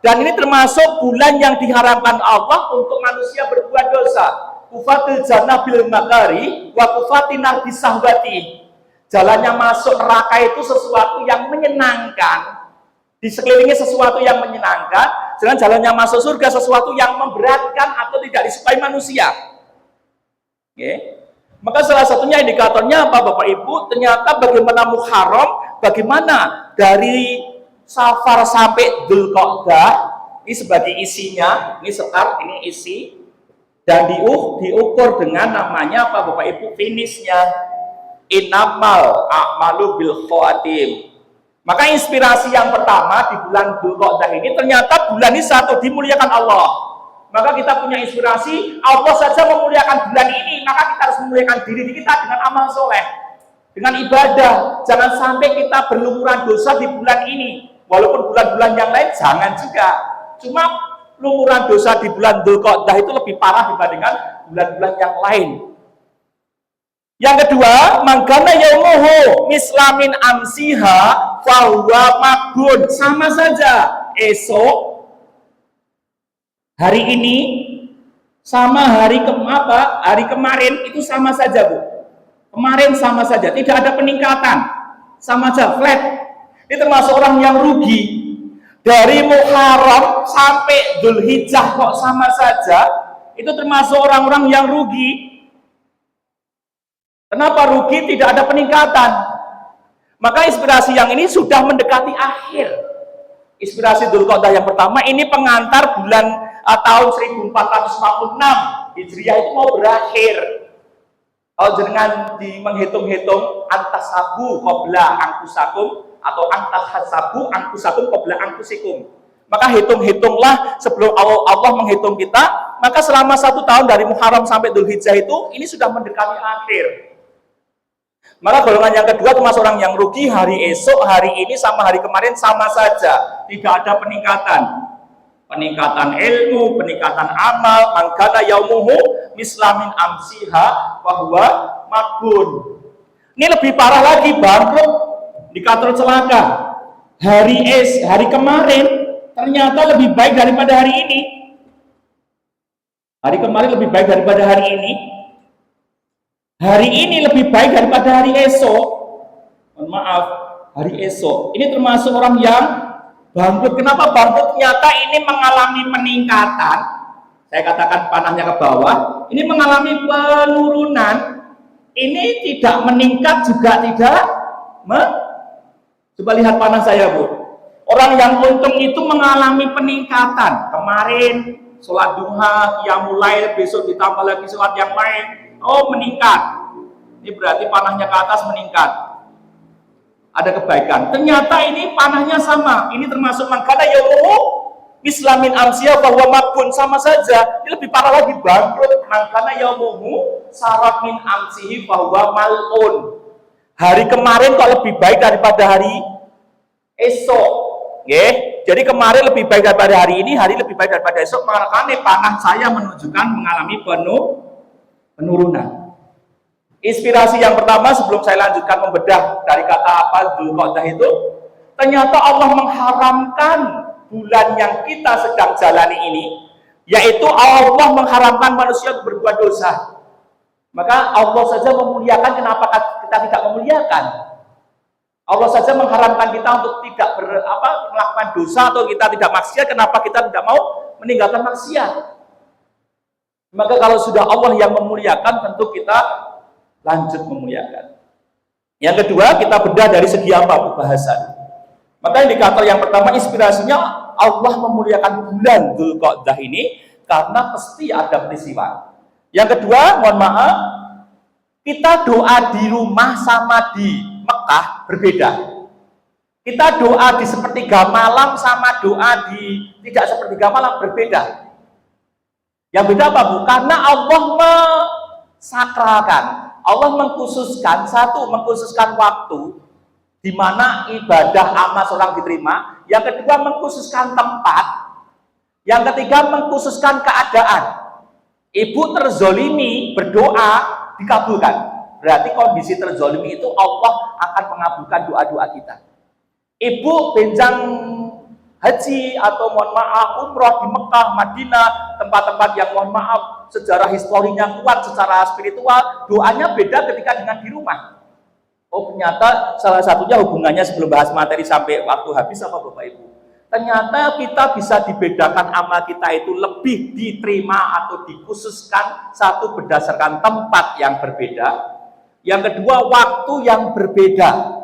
dan ini termasuk bulan yang diharamkan Allah untuk manusia berbuat dosa. Kufatil jannah bil makari wa kufatina bisahwati. Jalannya masuk neraka itu sesuatu yang menyenangkan, di sekelilingi sesuatu yang menyenangkan, sedangkan jalannya masuk surga sesuatu yang memberatkan atau tidak disukai manusia. Maka salah satunya indikatornya apa, Bapak Ibu? Ternyata bagaimana Muharram, bagaimana dari Safar sampai Dzulqa'dah, ini sebagai isinya, ini start, ini isi, dan diukur dengan namanya apa, Bapak Ibu? Finishnya. Innamal a'malu bil khawatim. Maka inspirasi yang pertama di bulan Dzulqa'dah ini, ternyata bulan ini satu dimuliakan Allah. Maka kita punya inspirasi, Allah saja memuliakan bulan ini, maka kita harus memuliakan diri kita dengan amal soleh, dengan ibadah. Jangan sampai kita berlumuran dosa di bulan ini. Walaupun bulan-bulan yang lain jangan juga. Cuma lumuran dosa di bulan Dzulqa'dah itu lebih parah dibandingkan bulan-bulan yang lain. Yang kedua, mangkana yaumuhu mislamin amsiha fahuwa makbun. Sama saja, esok, hari ini, sama hari hari kemarin itu sama saja, Bu. Kemarin sama saja, tidak ada peningkatan, sama saja, flat. Ini termasuk orang yang rugi. Dari Muharram sampai Dzulhijjah kok sama saja, itu termasuk orang-orang yang rugi. Kenapa rugi? Tidak ada peningkatan. Maka inspirasi yang ini sudah mendekati akhir. Inspirasi Dzulqa'dah yang pertama ini pengantar bulan tahun 1446 Hijriah itu mau berakhir. Kalau jenengan menghitung-hitung antasabu qabla angkusakum atau antahasabu angkusakum qabla angkusikum, maka hitung-hitunglah sebelum Allah menghitung kita, maka selama 1 tahun dari Muharram sampai Dzulhijjah itu ini sudah mendekati akhir. Maka golongan yang kedua termasuk orang yang rugi. Hari esok, hari ini sama hari kemarin sama saja, tidak ada peningkatan. Peningkatan ilmu, peningkatan amal. Mangkana yaumuhu mislamin amsiha bahwa makbun. Ini lebih parah lagi, bangkrut, dikatur celaka. Hari kemarin ternyata lebih baik daripada hari ini. Hari kemarin lebih baik daripada hari ini. Hari ini lebih baik daripada hari esok. Mohon maaf, hari esok. Ini termasuk orang yang bangkrut. Kenapa bangkrut? Ternyata ini mengalami peningkatan. Saya katakan panahnya ke bawah. Ini mengalami penurunan. Ini tidak meningkat juga tidak. Coba lihat panah saya, Bu. Orang yang untung itu mengalami peningkatan. Kemarin sholat duha, qiyamul lail, besok ditambah lagi sholat yang lain. Oh, meningkat. Ini berarti panahnya ke atas meningkat. Ada kebaikan. Ternyata ini panahnya sama. Ini termasuk mangkana yaumuhu mislamin amsiyah bahwa makbun, sama saja. Ini lebih parah lagi, bangkrut. Mangkana yaumuhu sarat min amsihi bahwa mal'un. Hari kemarin kok lebih baik daripada hari esok. Jadi kemarin lebih baik daripada hari ini, hari lebih baik daripada esok. Makanya panah saya menunjukkan mengalami penurunan. Inspirasi yang pertama sebelum saya lanjutkan membedah dari kata apa Dzulqa'dah itu, ternyata Allah mengharamkan bulan yang kita sedang jalani ini, yaitu Allah mengharamkan manusia untuk berbuat dosa. Maka Allah saja memuliakan, kenapa kita tidak memuliakan? Allah saja mengharamkan kita untuk tidak melakukan dosa atau kita tidak maksiat, kenapa kita tidak mau meninggalkan maksiat? Maka kalau sudah Allah yang memuliakan, tentu kita lanjut memuliakan. Yang kedua, kita bedah dari segi apa? Bahasan. Maka indikator yang pertama, inspirasinya Allah memuliakan bulan Dzulqa'dah ini karena pasti ada peristiwa. Yang kedua, mohon maaf, kita doa di rumah sama di Mekah berbeda. Kita doa di sepertiga malam sama doa di tidak sepertiga malam berbeda. Yang beda apa, Bu? Karena Allah mensakralkan, Allah mengkhususkan mengkhususkan waktu di mana ibadah amal seorang diterima. Yang kedua, mengkhususkan tempat. Yang ketiga, mengkhususkan keadaan. Ibu terzolimi berdoa dikabulkan. Berarti kondisi terzolimi itu Allah akan mengabulkan doa-doa kita. Ibu benjang haji atau mohon maaf umroh di Mekah, Madinah, tempat-tempat yang mohon maaf sejarah historinya kuat secara spiritual, doanya beda ketika dengan di rumah. Oh, ternyata salah satunya hubungannya sebelum bahas materi sampai waktu habis apa Bapak Ibu. Ternyata kita bisa dibedakan amal kita itu lebih diterima atau dikhususkan, satu berdasarkan tempat yang berbeda, yang kedua waktu yang berbeda.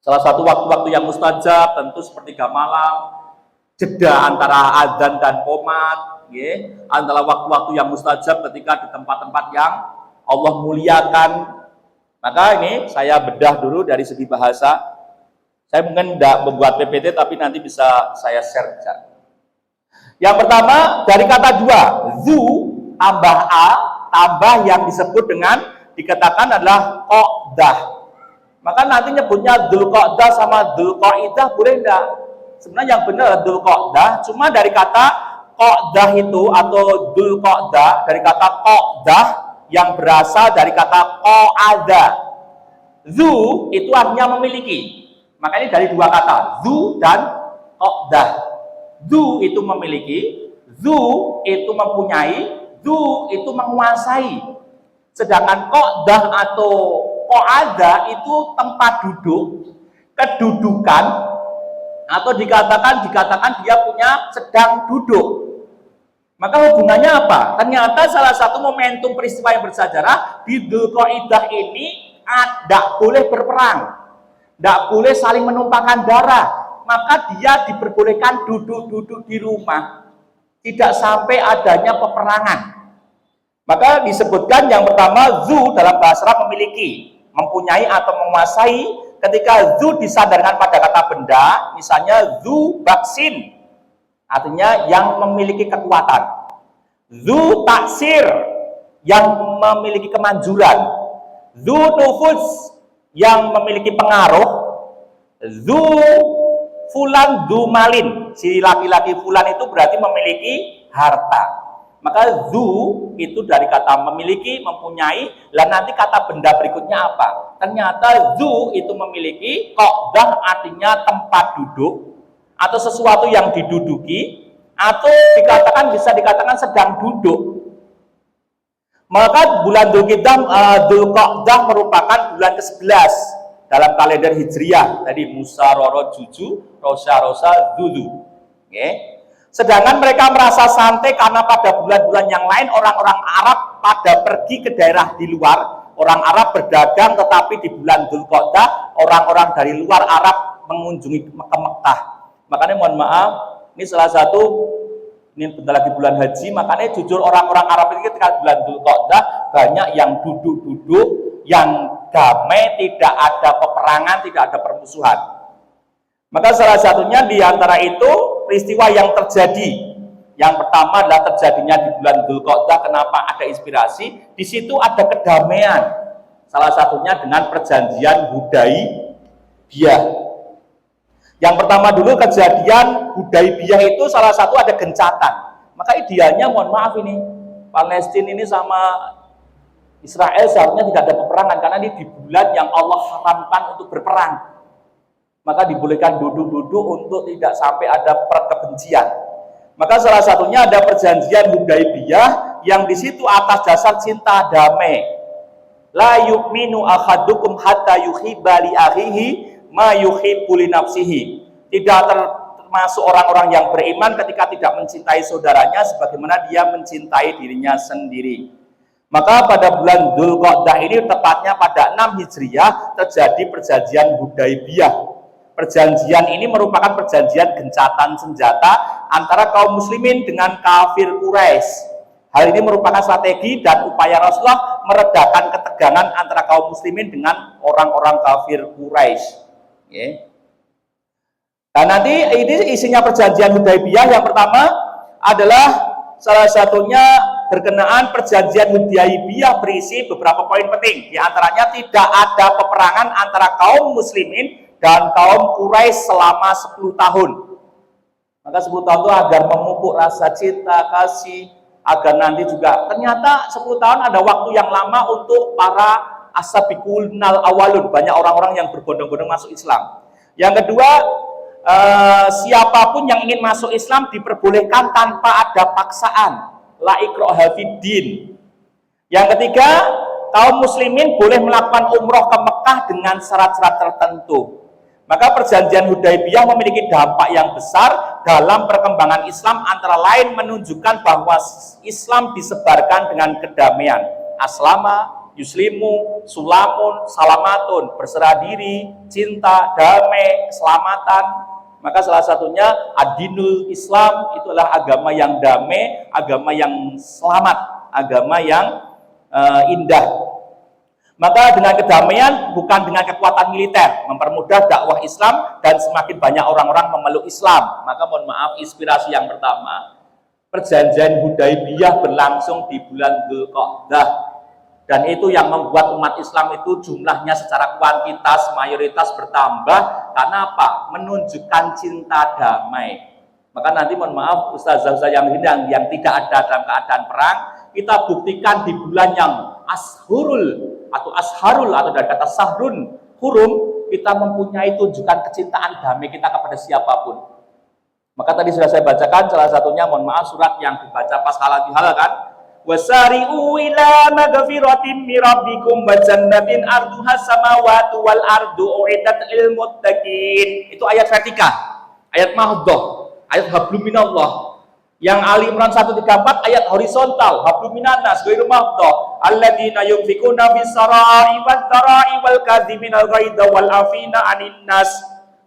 Salah satu waktu-waktu yang mustajab tentu sepertiga malam, jeda antara adzan dan qomat, antara waktu-waktu yang mustajab ketika di tempat-tempat yang Allah muliakan. Maka ini saya bedah dulu dari segi bahasa. Saya mungkin tidak membuat PPT, tapi nanti bisa saya share. Yang pertama dari kata dua, zu tambah a, tambah yang disebut dengan dikatakan adalah qa'dah. Maka nanti nyebutnya Dzulqa'dah sama Dzulqa'idah boleh enggak? Sebenarnya yang benar Dzulqa'dah, cuma dari kata qa'dah itu atau Dzulqa'dah, dari kata qa'dah yang berasal dari kata qa'ada. Zu itu artinya memiliki. Makanya dari dua kata, zu dan qa'dah. Zu itu memiliki, zu itu mempunyai, zu itu menguasai. Sedangkan qa'dah atau qa'ada itu tempat duduk, kedudukan, atau dikatakan dia punya sedang duduk. Maka hubungannya apa? Ternyata salah satu momentum peristiwa yang bersejarah di Dzulqa'dah ini tidak boleh berperang, tidak boleh saling menumpahkan darah. Maka dia diperbolehkan duduk-duduk di rumah, tidak sampai adanya peperangan. Maka disebutkan yang pertama, zu dalam bahasa Arab memiliki, mempunyai atau menguasai. Ketika zu disandarkan pada kata benda, misalnya zu baksin, artinya yang memiliki kekuatan. Zu taksir, yang memiliki kemanjuran. Zu nufuz, yang memiliki pengaruh. Zu fulan zu malin, si laki-laki fulan itu berarti memiliki harta. Maka zu itu dari kata memiliki, mempunyai. Lah nanti kata benda berikutnya apa? Ternyata zu itu memiliki, qa'dah artinya tempat duduk atau sesuatu yang diduduki, atau bisa dikatakan sedang duduk. Maka bulan Dzulqa'dah merupakan bulan ke-11 dalam kalender Hijriyah. Tadi Musa, Roro, Juju, Rosa, Zulu. Okay. Sedangkan mereka merasa santai karena pada bulan-bulan yang lain orang-orang Arab pada pergi ke daerah di luar. Orang Arab berdagang, tetapi di bulan Dzulqa'dah orang-orang dari luar Arab mengunjungi ke Mekah. Makanya mohon maaf, ini salah satu, ini bentar lagi bulan haji, makanya jujur orang-orang Arab ini ketika bulan Dzulqa'dah banyak yang duduk-duduk, yang damai, tidak ada peperangan, tidak ada permusuhan. Maka salah satunya di antara itu peristiwa yang terjadi. Yang pertama adalah terjadinya di bulan Dzulqa'dah. Kenapa ada inspirasi? Di situ ada kedamaian. Salah satunya dengan perjanjian Hudaibiyah. Yang pertama dulu kejadian Hudaibiyah itu salah satu ada gencatan. Maka idealnya mohon maaf ini, Palestina ini sama Israel seharusnya tidak ada peperangan karena ini di bulan yang Allah haramkan untuk berperang. Maka dibolehkan duduk-duduk untuk tidak sampai ada perkebencian. Maka salah satunya ada perjanjian Hudaibiyah yang di situ atas dasar cinta damai. La yu'minu ahadukum hatta yuhibba li akhihi ma yuhibbu li nafsihi. Tidak termasuk orang-orang yang beriman ketika tidak mencintai saudaranya sebagaimana dia mencintai dirinya sendiri. Maka pada bulan Dzulqa'dah ini tepatnya pada 6 Hijriah terjadi perjanjian Hudaibiyah. Perjanjian ini merupakan perjanjian gencatan senjata antara kaum muslimin dengan kafir Quraisy. Hal ini merupakan strategi dan upaya Rasulullah meredakan ketegangan antara kaum muslimin dengan orang-orang kafir Quraisy. Okay. Nah, nanti ini isinya perjanjian Hudaibiyah. Yang pertama adalah salah satunya berkenaan perjanjian Hudaibiyah berisi beberapa poin penting. Di antaranya tidak ada peperangan antara kaum muslimin dan kaum Quraisy selama 10 tahun. Maka 10 tahun itu agar memupuk rasa cinta, kasih, agar nanti juga ternyata 10 tahun ada waktu yang lama untuk para as-sabiqunal awalun, banyak orang-orang yang berbondong-bondong masuk Islam. Yang kedua, siapapun yang ingin masuk Islam diperbolehkan tanpa ada paksaan, la ikraha fiddin. Yang ketiga, kaum muslimin boleh melakukan umroh ke Mekah dengan syarat-syarat tertentu. Maka perjanjian Hudaibiyah memiliki dampak yang besar dalam perkembangan Islam, antara lain menunjukkan bahwa Islam disebarkan dengan kedamaian. Aslama, yuslimu, sulamun, salamatun, berserah diri, cinta, damai, keselamatan. Maka salah satunya ad-dinul Islam itu adalah agama yang damai, agama yang selamat, agama yang indah. Maka dengan kedamaian bukan dengan kekuatan militer, mempermudah dakwah Islam dan semakin banyak orang-orang memeluk Islam. Maka mohon maaf, inspirasi yang pertama, perjanjian Hudaibiyah berlangsung di bulan Dzulqa'dah, dan itu yang membuat umat Islam itu jumlahnya secara kuantitas mayoritas bertambah. Karena apa? Menunjukkan cinta damai. Maka nanti mohon maaf ustazah-ustazah yang tidak ada dalam keadaan perang, kita buktikan di bulan yang asharul atau dari kata sahrun, hurum, kita mempunyai tunjukkan kecintaan damai kita kepada siapapun. Maka tadi sudah saya bacakan salah satunya, mohon maaf, surat yang dibaca pas halal bihalal kan, wasari'u ila magfiratin min rabbikum wa jannatin arduhas samawati wal ardu uiddat lil muttaqin. Itu ayat vertikal. ayat mahdoh, ayat hablum minallah. Yang Ali Imran 134 ayat horizontal, hablum minanas ghairu mahdoh, alladzina yunfikuna bis-sarai wad-darai wal kadhiminal ghaidha wal afina 'anil nas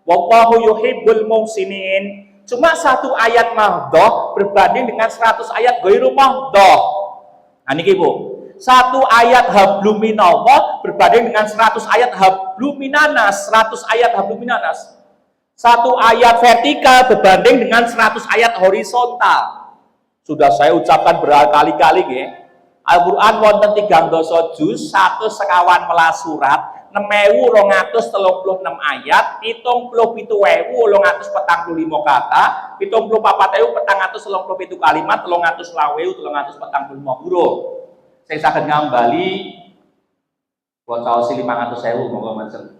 wallahu yuhibbul muhsinin. Cuma satu ayat mahdoh berbanding dengan 100 ayat ghairu mahdoh. Nah niki Bu, satu ayat hablum minallah berbanding dengan 100 ayat hablum minanas, 100 ayat hablum minanas. Satu ayat vertikal berbanding dengan 100 ayat horizontal. Sudah saya ucapkan berkali-kali nggih. Al-Qur'an wonten 3 juz, 1 sekawan welas surat, 6.236 ayat, 77.845 kata, 74.437 kalimat, 320.345 huruf. Saya saged ngambali waca 500.000 monggo manjen.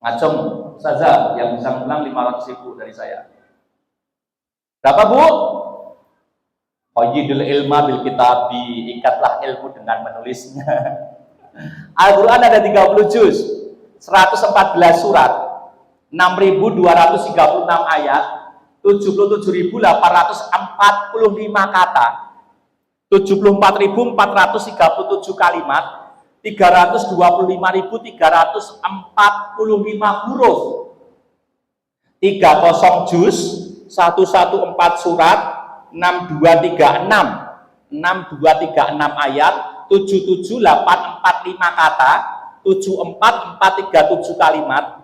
Ngacung saja yang bisa menang 500.000 dari saya. Berapa Bu? Qayyidul ilma bil kitabi, ikatlah ilmu dengan menulisnya. Al-Quran ada 30 juz, 114 surat, 6.236 ayat, 77.845 kata, 74.437 kalimat, 325.345 huruf, 30 juz, 114 surat, 6236 ayat, 77845 kata, 74437 kalimat,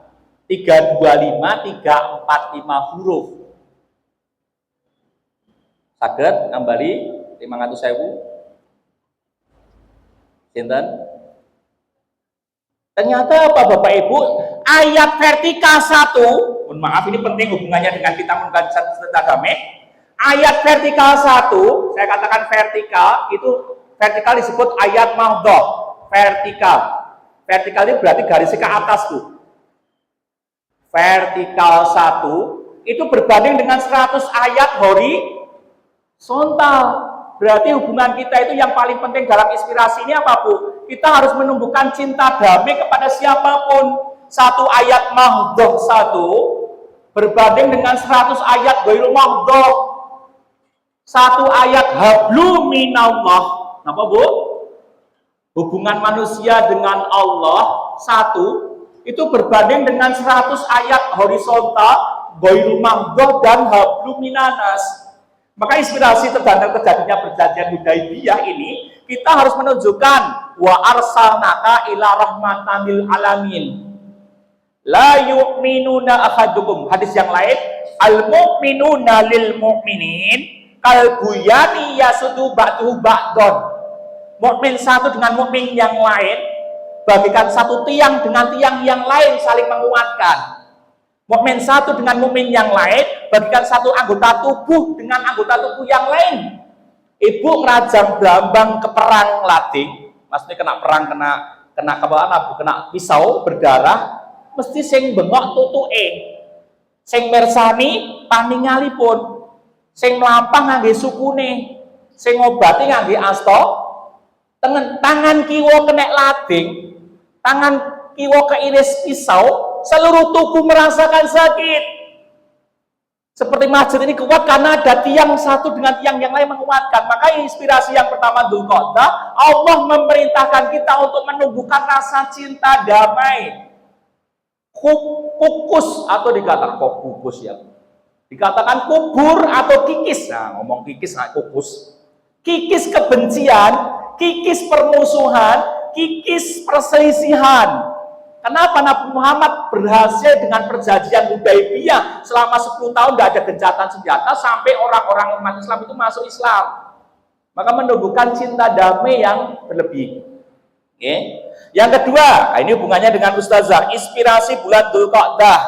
325345 huruf. Saged ngambali 500.000 sinten? Ternyata apa Bapak Ibu, ayat vertikal 1, mohon maaf ini penting hubungannya dengan kita mengkaji agama. Ayat vertikal 1, saya katakan vertikal, itu vertikal disebut ayat mahdoh, vertikal. Vertikal ini berarti garisnya ke atas tuh. Vertikal 1 itu berbanding dengan 100 ayat horizontal. Berarti hubungan kita itu yang paling penting dalam inspirasi ini apa Bu? Kita harus menumbuhkan cinta damai kepada siapapun. Satu ayat mahdoh 1 berbanding dengan 100 ayat ghairu mahdoh. Satu ayat hablum minallah. Apa Bu? Hubungan manusia dengan Allah 1 itu berbanding dengan 100 ayat horizontal ghairu mahdoh dan hablum minanas. Maka inspirasi terhadap terjadinya perjanjian Hudaibiyah ini, kita harus menunjukkan wa arsalnaka ila rahmatan lil alamin. La yu'minuna ahadukum. Hadis yang lain, al mu'minuna lil mu'minin kal buyani yasudu ba'duhu ba'don. Mukmin satu dengan mukmin yang lain bagikan satu tiang dengan tiang yang lain saling menguatkan. Mukmin satu dengan mukmin yang lain bagikan satu anggota tubuh dengan anggota tubuh yang lain. Ibu ngerajang brambang ke perang lading, maksudnya kena perang, kena pisau berdarah, mesti sing bengok tutuke, sing mersani paningalipun, sing mlampah ngangge sukune, sing ngobati ngangge asta. Tangan kiwa kena lading, tangan kiwa keiris pisau, seluruh tubuh merasakan sakit. Seperti masjid ini kuat karena ada tiang satu dengan tiang yang lain menguatkan. Maka inspirasi yang pertama Dzulqa'dah, Allah memerintahkan kita untuk menumbuhkan rasa cinta damai. Kukus atau dikatakan kok kukus ya? Dikatakan kubur atau kikis. Nah, ngomong kikis nggak kukus. Kikis kebencian, kikis permusuhan, kikis perselisihan. Kenapa Nabi Muhammad berhasil dengan perjanjian Hudaibiyah selama 10 tahun tidak ada gencatan senjata sampai orang-orang umat Islam itu masuk Islam. Maka menumbuhkan cinta damai yang berlebih. Okay. Yang kedua, ini hubungannya dengan Ustazah, inspirasi bulan Dzulqa'dah.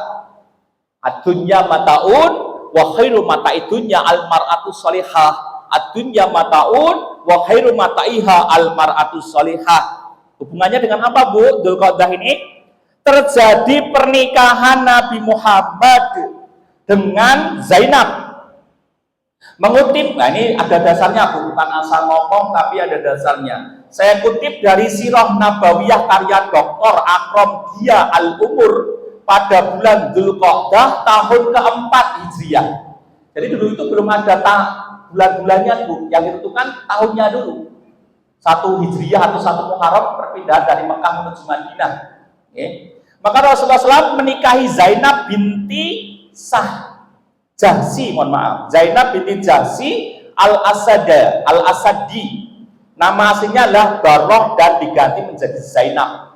Ad-dunya mata'un wa khairu mata'i dunya al-mar'atu sholihah. Ad-dunya mata'un wa khairu mata'iha al-mar'atu sholihah. Hubungannya dengan apa Bu Dzulqa'dah ini? Terjadi pernikahan Nabi Muhammad dengan Zainab. Mengutip, nah ini ada dasarnya, bukan asal ngomong tapi ada dasarnya. Saya kutip dari Sirah Nabawiyah karya Dr. Akram Dia Al-Umur pada bulan Dzulqa'dah tahun keempat Hijriah. Jadi dulu itu belum ada bulan-bulannya Bu, yang ditentukan tahunnya dulu. 1 Hijriah atau 1 Muharram perpindahan dari Mekah menuju Madinah. Maka Rasulullah SAW menikahi Zainab binti Jahsi, mohon maaf, Zainab binti Jahsi Al-Asadi. Nama aslinya adalah Baroh dan diganti menjadi Zainab.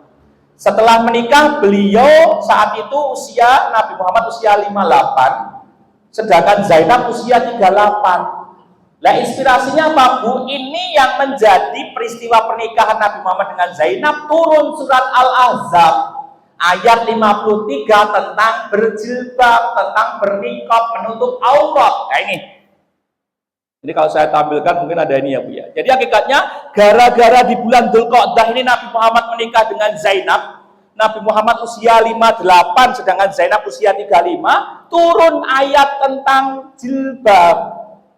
Setelah menikah, beliau saat itu usia Nabi Muhammad usia 58, sedangkan Zainab usia 38. Nah, inspirasinya apa Bu? Ini yang menjadi peristiwa pernikahan Nabi Muhammad dengan Zainab, turun surat Al-Ahzab ayat 53 tentang berjilbab, tentang berniqab, menutup aurat. Nah ini kalau saya tampilkan mungkin ada ini ya Bu ya. Jadi hakikatnya gara-gara di bulan Dzulqa'dah ini Nabi Muhammad menikah dengan Zainab. Nabi Muhammad usia 58 sedangkan Zainab usia 35, turun ayat tentang jilbab,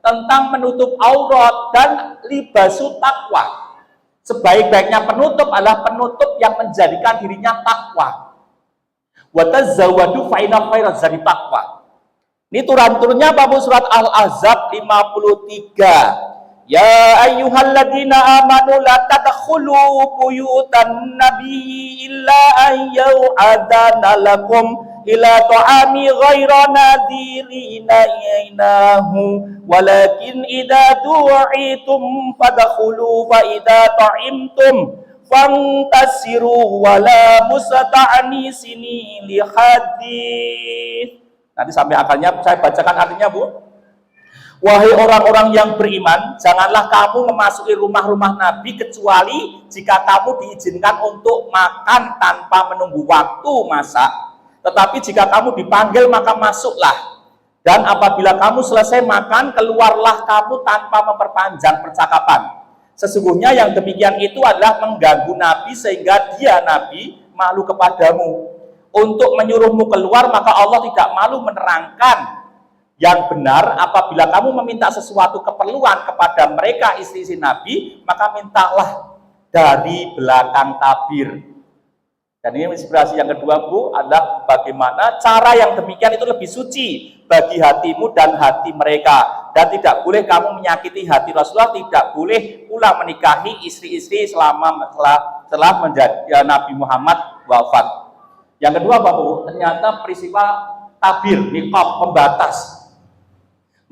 tentang menutup aurat dan libasu takwa. Sebaik-baiknya penutup adalah penutup yang menjadikan dirinya takwa. Wa tazawwadu fa inna khairaz zadi taqwa. Ini turun-turunnya apa Bu? Surat Al-Ahzab 53. Ya ayyuhalladzina amanu la tadkhulu buyutan nabiyyi illa an yu'adzana lakum ila ta'ami ghaira nadhirina inahu walakin idza du'itum fadkhulu fa idza ta'imtum fantasiru wala musta'anisini li hadits. Nanti sampai akarnya saya bacakan artinya Bu. Wahai orang-orang yang beriman, janganlah kamu memasuki rumah-rumah Nabi kecuali jika kamu diizinkan untuk makan tanpa menunggu waktu masak. Tetapi jika kamu dipanggil maka masuklah. Dan apabila kamu selesai makan, keluarlah kamu tanpa memperpanjang percakapan. Sesungguhnya yang demikian itu adalah mengganggu Nabi sehingga dia Nabi malu kepadamu. Untuk menyuruhmu keluar, maka Allah tidak malu menerangkan yang benar. Apabila kamu meminta sesuatu keperluan kepada mereka istri-istri Nabi, maka mintalah dari belakang tabir. Dan ini inspirasi yang kedua Bu adalah bagaimana cara yang demikian itu lebih suci bagi hatimu dan hati mereka. Dan tidak boleh kamu menyakiti hati Rasulullah, tidak boleh pula menikahi istri-istri setelah menjadi Nabi Muhammad wafat. Yang kedua Bapak Bu, ternyata peristiwa tabir, niqab, pembatas.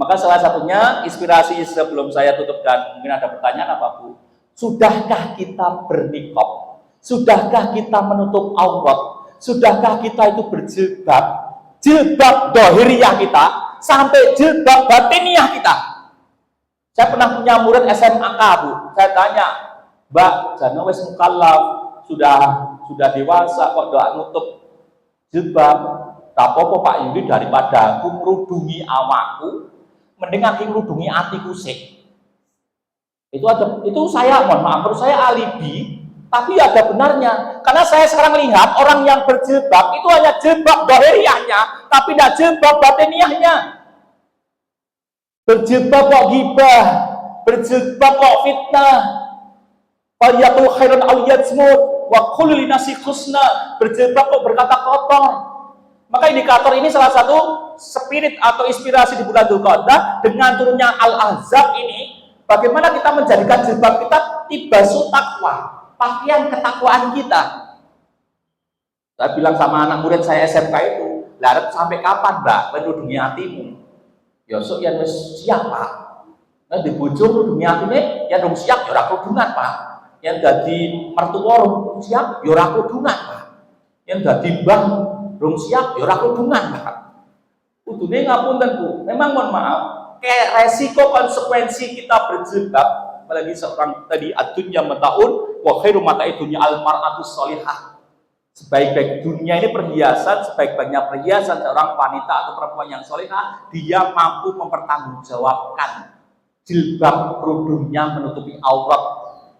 Maka salah satunya inspirasi sebelum saya tutup dan mungkin ada pertanyaan apa Bu? Sudahkah kita berniqab? Sudahkah kita menutup aurat? Sudahkah kita itu berjilbab? Jilbab dohiriyah kita sampai jilbab batiniah kita. Saya pernah punya murid SMAK Bu. Saya tanya, Mbak, jana wis mukallaf, sudah dewasa kok doa nutup jilbab, tak apa Pak Yudi daripada aku merudungi awakku, mending aku merudungi hatiku sih. Itu saya mohon maaf, menurut saya alibi, tapi ada benarnya. Karena saya sekarang lihat orang yang berjilbab itu hanya jilbab dohiriyahnya, tapi tidak jilbab batiniahnya. Berjilbab kok gibah, berjilbab kok fitnah. Faliyatul khairan aliyadzmud wa kullu linasi husna, berjilbab kok berkata kotor. Maka indikator ini salah satu spirit atau inspirasi di bulan Dzulqa'dah dengan turunnya Al-Ahzab ini, bagaimana kita menjadikan jilbab kita libasu takwa, pakaian ketakwaan kita. Saya bilang sama anak murid saya SMK itu, "Lah sampai kapan, Mbak, menudungi hatimu?" Ya sok yang siap, Pak. Nah di bojo nudungi hatine ya dong siap ya ora kerudungan, Pak. Yang jadi mertua siap ya ora kerudungan, Pak. Yang jadi mbah rong siap ya ora kerudungan, Pak. Kudune ngapunten, Bu. Memang mohon maaf, kayak resiko konsekuensi kita berjilbab, apalagi seorang tadi adunya mataun wa khairu mata'i dunya al-mar'atu sholihah. Sebaik-baik dunia ini perhiasan, sebaik-baiknya perhiasan seorang wanita atau perempuan yang solehah, dia mampu mempertanggungjawabkan jilbab kerudungnya menutupi aurat,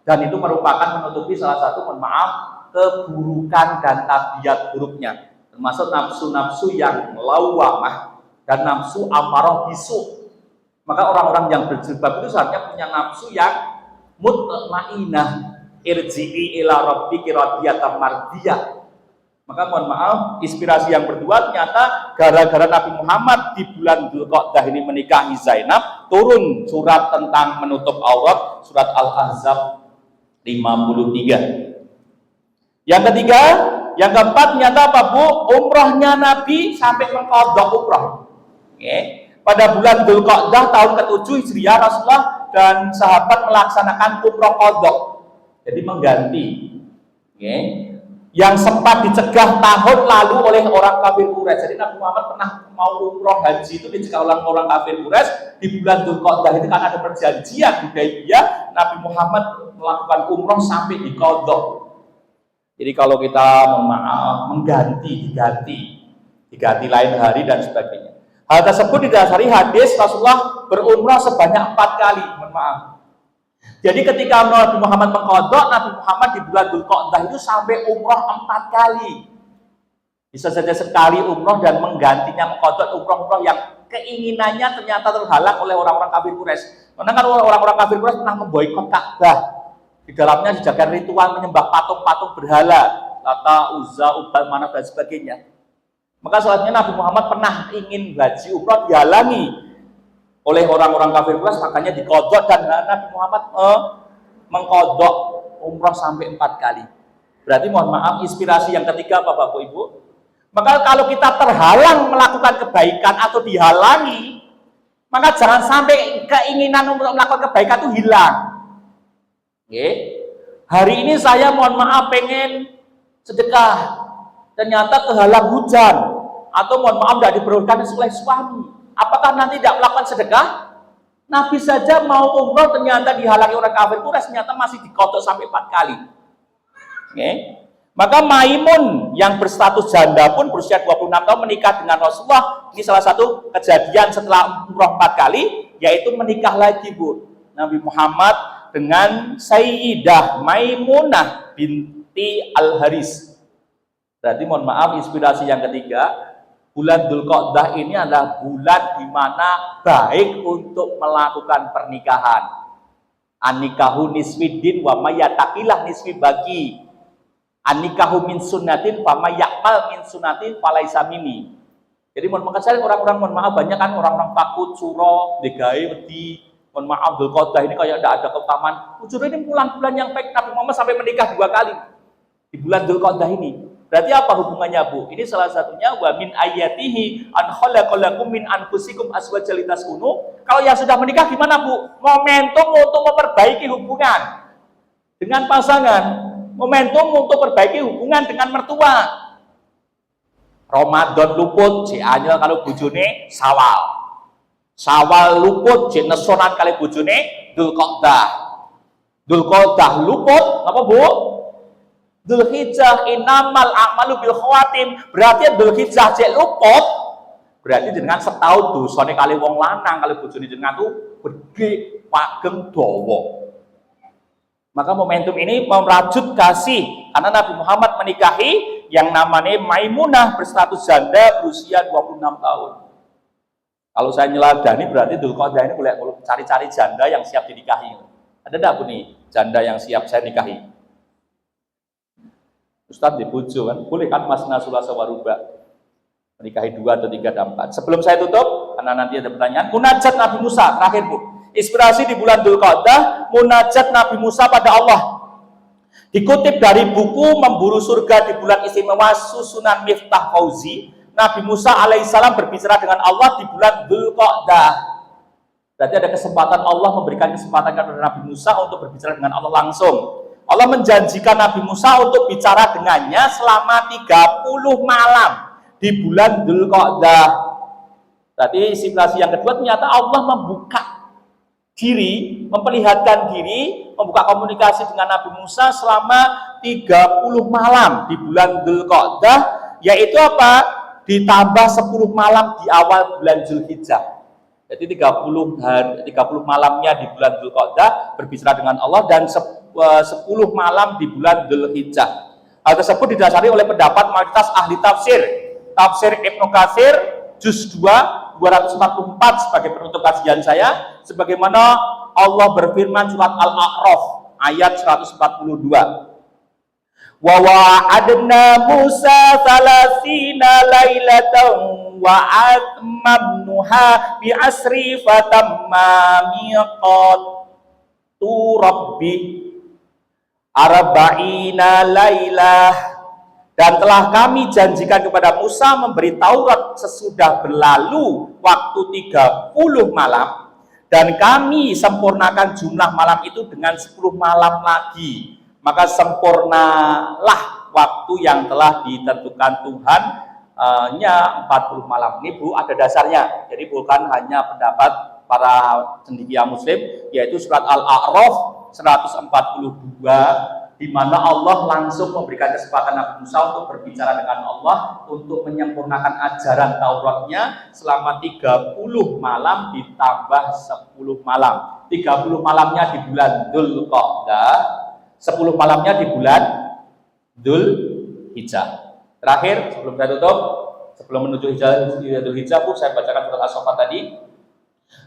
dan itu merupakan menutupi salah satu, mohon maaf, keburukan dan tabiat buruknya, termasuk nafsu-nafsu yang lawamah dan nafsu amarah bisu. Maka orang-orang yang berjilbab itu seharusnya punya nafsu yang mutmainah, irji'i ila rabbiki radiyatan mardiyah. Maka mohon maaf, inspirasi yang kedua ternyata gara-gara Nabi Muhammad di bulan Dzulqa'dah ini menikahi Zainab, turun surat tentang menutup aurat, surat Al-Ahzab 53. Yang ketiga, yang keempat ternyata apa Bu? Umrahnya Nabi sampai mengqadha umrah. Pada bulan Dzulqa'dah tahun ke-7 Hijriah, Rasulullah dan sahabat melaksanakan umrah qadha. Jadi mengganti. Yang sempat dicegah tahun lalu oleh orang kafir Quraisy. Jadi Nabi Muhammad pernah mau umroh haji itu dicegah oleh orang kafir Quraisy di bulan Dzulqa'dah itu karena ada perjanjian Hudaybiyah, Nabi Muhammad melakukan umroh sampai di qadha. Jadi kalau kita mohon maaf diganti lain hari dan sebagainya. Hal tersebut didasari hadis Rasulullah berumrah sebanyak 4 kali, mohon maaf. Jadi ketika Nabi Muhammad mengqadha, Nabi Muhammad di bulan Dzulqa'dah itu sampai umrah 4 kali. Bisa saja sekali umrah dan menggantinya mengqadha umrah-umrah yang keinginannya ternyata terhalang oleh orang-orang kafir Quraisy. Karena kan orang-orang kafir Quraisy pernah memboikot Ka'bah. Di dalamnya dijaga ritual menyembah patung-patung berhala, Lata, Uzza, Ubal, Manaf dan sebagainya. Maka selanjutnya Nabi Muhammad pernah ingin haji umrah dihalangi oleh orang-orang kafir Quraisy, makanya diqadha dan Nabi Muhammad mengqadha umrah sampai 4 kali. Berarti mohon maaf, inspirasi yang ketiga apa Bapak Ibu? Maka kalau kita terhalang melakukan kebaikan atau dihalangi, maka jangan sampai keinginan untuk melakukan kebaikan itu hilang. Hari ini saya mohon maaf pengen sedekah, ternyata kehalang hujan, atau mohon maaf tidak diperbolehkan oleh suami. Apakah nanti tidak melakukan sedekah? Nabi saja mau umroh ternyata dihalangi orang kafir Quraisy, ternyata masih diqadha sampai 4 kali. Maka Maimun yang berstatus janda pun berusia 26 tahun menikah dengan Rasulullah. Ini salah satu kejadian setelah umroh 4 kali, yaitu menikah lagi Bu. Nabi Muhammad dengan Sayyidah Maimunah binti Al-Haris. Berarti mohon maaf, inspirasi yang ketiga, bulan Dzulqa'dah ini adalah bulan di mana baik untuk melakukan pernikahan. An-nikahu nisfiddin wa mayyataqilah nisfi bagi. An-nikahu min sunnatin wa mayyakmal min sunnatin falaisa minni. Jadi mohon maaf, orang-orang mohon maaf banyak kan orang-orang takut suro, degae wedi. Mohon maaf, Dzulqa'dah ini kayak tidak ada keutamaan. Ujur ini bulan-bulan yang baik, Nabi Muhammad sampai menikah 2 kali di bulan Dzulqa'dah ini. Berarti apa hubungannya Bu? Ini salah satunya wa min ayatihi an khalaqalakum min anfusikum azwajan litaskunu. Kalau yang sudah menikah gimana Bu? Momentum untuk memperbaiki hubungan dengan pasangan, momentum untuk perbaiki hubungan dengan mertua. Ramadan luput, anyel kalau bojone Sawal. Sawal luput, nesonan kali bojone Dzulqa'dah. Dzulqa'dah luput, apa Bu? Dzulhijjah innamal a'malu bil khawatim. Berarti Dzulhijjah cek luput, berarti dengan setahun dosane kali wong lanang kali bojone jenengan tuh gede pageng dawa. Maka momentum ini merajut kasih karena Nabi Muhammad menikahi yang namanya Maimunah berstatus janda berusia 26 tahun. Kalau saya nyeladani berarti Dzulqa'dah ini boleh cari-cari janda yang siap dinikahi. Ada enggak Bu nih janda yang siap saya nikahi? Ustadz di bojo kan, boleh kan Mas Nasrullah Sawaruba menikahi 2 atau 3 dan 4. Sebelum saya tutup, karena nanti ada pertanyaan, munajat Nabi Musa, terakhir Bu. Inspirasi di bulan Dzulqa'dah, munajat Nabi Musa pada Allah. Dikutip dari buku Memburu Surga di Bulan Istimewa Susunan Miftah Fauzi, Nabi Musa alaihissalam berbicara dengan Allah di bulan Dzulqa'dah. Berarti ada kesempatan Allah memberikan kesempatan kepada Nabi Musa untuk berbicara dengan Allah langsung. Allah menjanjikan Nabi Musa untuk bicara dengannya selama 30 malam di bulan Dzulqa'dah. Berarti inspirasi yang kedua ternyata Allah membuka diri, memperlihatkan diri, membuka komunikasi dengan Nabi Musa selama 30 malam di bulan Dzulqa'dah, yaitu apa? Ditambah 10 malam di awal bulan Dzulhijjah. Jadi 30 malamnya di bulan Dzulqa'dah berbicara dengan Allah dan 10 malam di bulan Dzulhijjah. Hal tersebut didasari oleh pendapat mayoritas ahli tafsir. Tafsir Ibnu Katsir juz 2 244 sebagai penutup kajian saya, sebagaimana Allah berfirman surat Al-A'raf ayat 142. Wa wa'adna Musa 30 lailatan wa atmamnuha bi asri fatamma miqatu rabbi arba'ina lailah. Dan telah kami janjikan kepada Musa memberi Taurat sesudah berlalu waktu 30 malam, dan kami sempurnakan jumlah malam itu dengan 10 malam lagi. Maka sempurnalah waktu yang telah ditentukan Tuhan, nya 40 malam. Ini Bu, ada dasarnya. Jadi bukan hanya pendapat para cendekia muslim, yaitu surat Al-A'raf 142, di mana Allah langsung memberikan kesempatan Nabi Musa untuk berbicara dengan Allah untuk menyempurnakan ajaran Tauratnya selama 30 malam ditambah 10 malam. 30 malamnya di bulan Dzulqa'dah, 10 malamnya di bulan Dzulhijjah. Terakhir, sebelum saya tutup, sebelum menuju Dzulhijjah, Bu, saya bacakan surat As-Saffat tadi.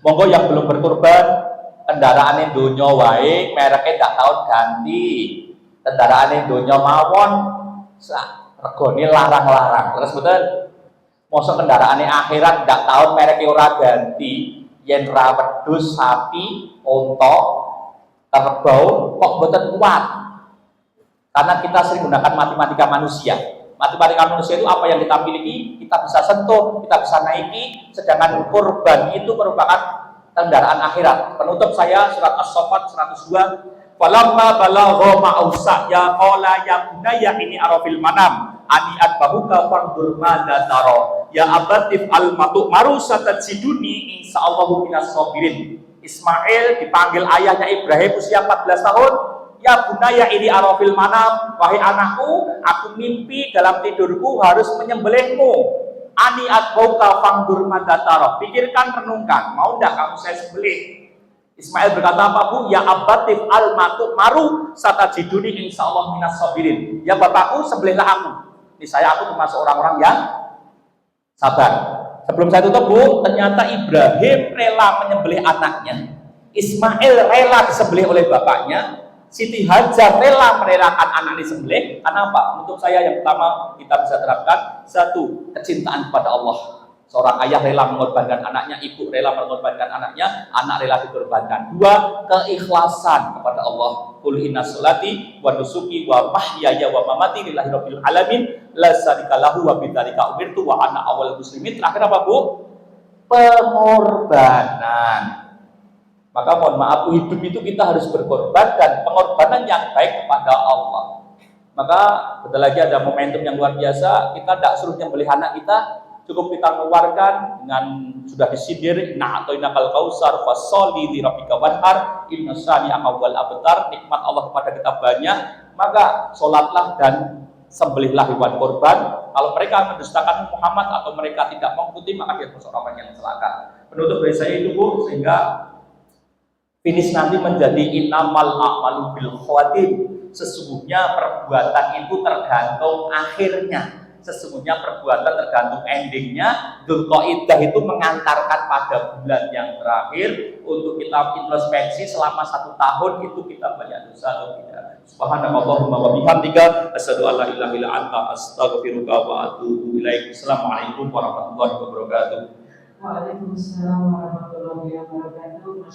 Monggo yang belum berkorban, kendaraannya donya wae, mereknya tak tahun ganti. Kendaraannya donya mawon, regone larang-larang. Terus betul, mosok kendaraannya akhirat tak tahun mereknya ora ganti, yen ra wedhus sapi, unta, kerbau kok betul kuat. Karena kita sering gunakan matematika manusia. Matematika manusia itu apa yang kita miliki, kita bisa sentuh, kita bisa naiki, sedangkan kurban itu merupakan kendaraan akhirat. Penutup saya surat As-Saffat 102. Falamma balagha ma'usa ya qala ya bunayya ini arafil manam ani atbahuka fandur madza tara ya abatif al matu marusata siduni insyaallahu minas sabirin. Ismail dipanggil ayahnya Ibrahim usia 14 tahun. Ya bunayya ini arafil manam, wahai anakku, aku mimpi dalam tidurku harus menyembelihmu. Ani atbauka fandur madza tara. Pikirkan, renungkan, mau enggak kamu saya sembelih? Ismail berkata apa, Bu? Ya abatif al matu maru satajiduni insyaallah minas sabirin. Ya bapakku, sembelihlah aku. Ini saya aku termasuk orang-orang yang sabar. Sebelum saya tutup, Bu, ternyata Ibrahim rela menyembelih anaknya. Ismail rela disembelih oleh bapaknya. Siti Hajar rela merelakan anak disembelih. Karena apa? Untuk saya yang pertama kita bisa terapkan, satu, kecintaan kepada Allah. Seorang ayah rela mengorbankan anaknya, ibu rela mengorbankan anaknya, anak rela dikorbankan. Dua, keikhlasan kepada Allah. Qul inna sholati wa nusuki wa mahyaya wa mamati lillahi rabbil alamin la syarika lahu wa bidzalika umirtu wa ana awwalul muslimin. Terakhir apa, Bu? Pengorbanan. Maka mohon maaf, hidup itu kita harus berkorban, dan pengorbanan yang baik kepada Allah. Maka betul lagi ada momentum yang luar biasa. Kita tidak suruh nyembelih anak kita, cukup kita mengeluarkan dengan sudah disindir, inna a'tainakal kautsar fasholli li rabbika wanhar inna syani'aka wal abtar. Nikmat Allah kepada kita banyak, maka sholatlah dan sembelihlah hewan korban. Kalau mereka mendustakan Muhammad atau mereka tidak mengikuti, maka dia termasuk orang yang celaka. Penutup dari saya itu, Bu, sehingga finish nanti menjadi innamal a'malu bil khawatim. Sesungguhnya perbuatan itu tergantung akhirnya. Sesungguhnya perbuatan tergantung endingnya. Dzulqa'dah itu mengantarkan pada bulan yang terakhir untuk kita introspeksi selama 1 tahun itu kita banyak dosa atau tidak. Subhanakallahumma wa bihamdika asyhadu an la ilaha illa anta astaghfiruka wa atubu ilaik. Assalamualaikum warahmatullahi wabarakatuh. Waalaikumsalam warahmatullahi wabarakatuh.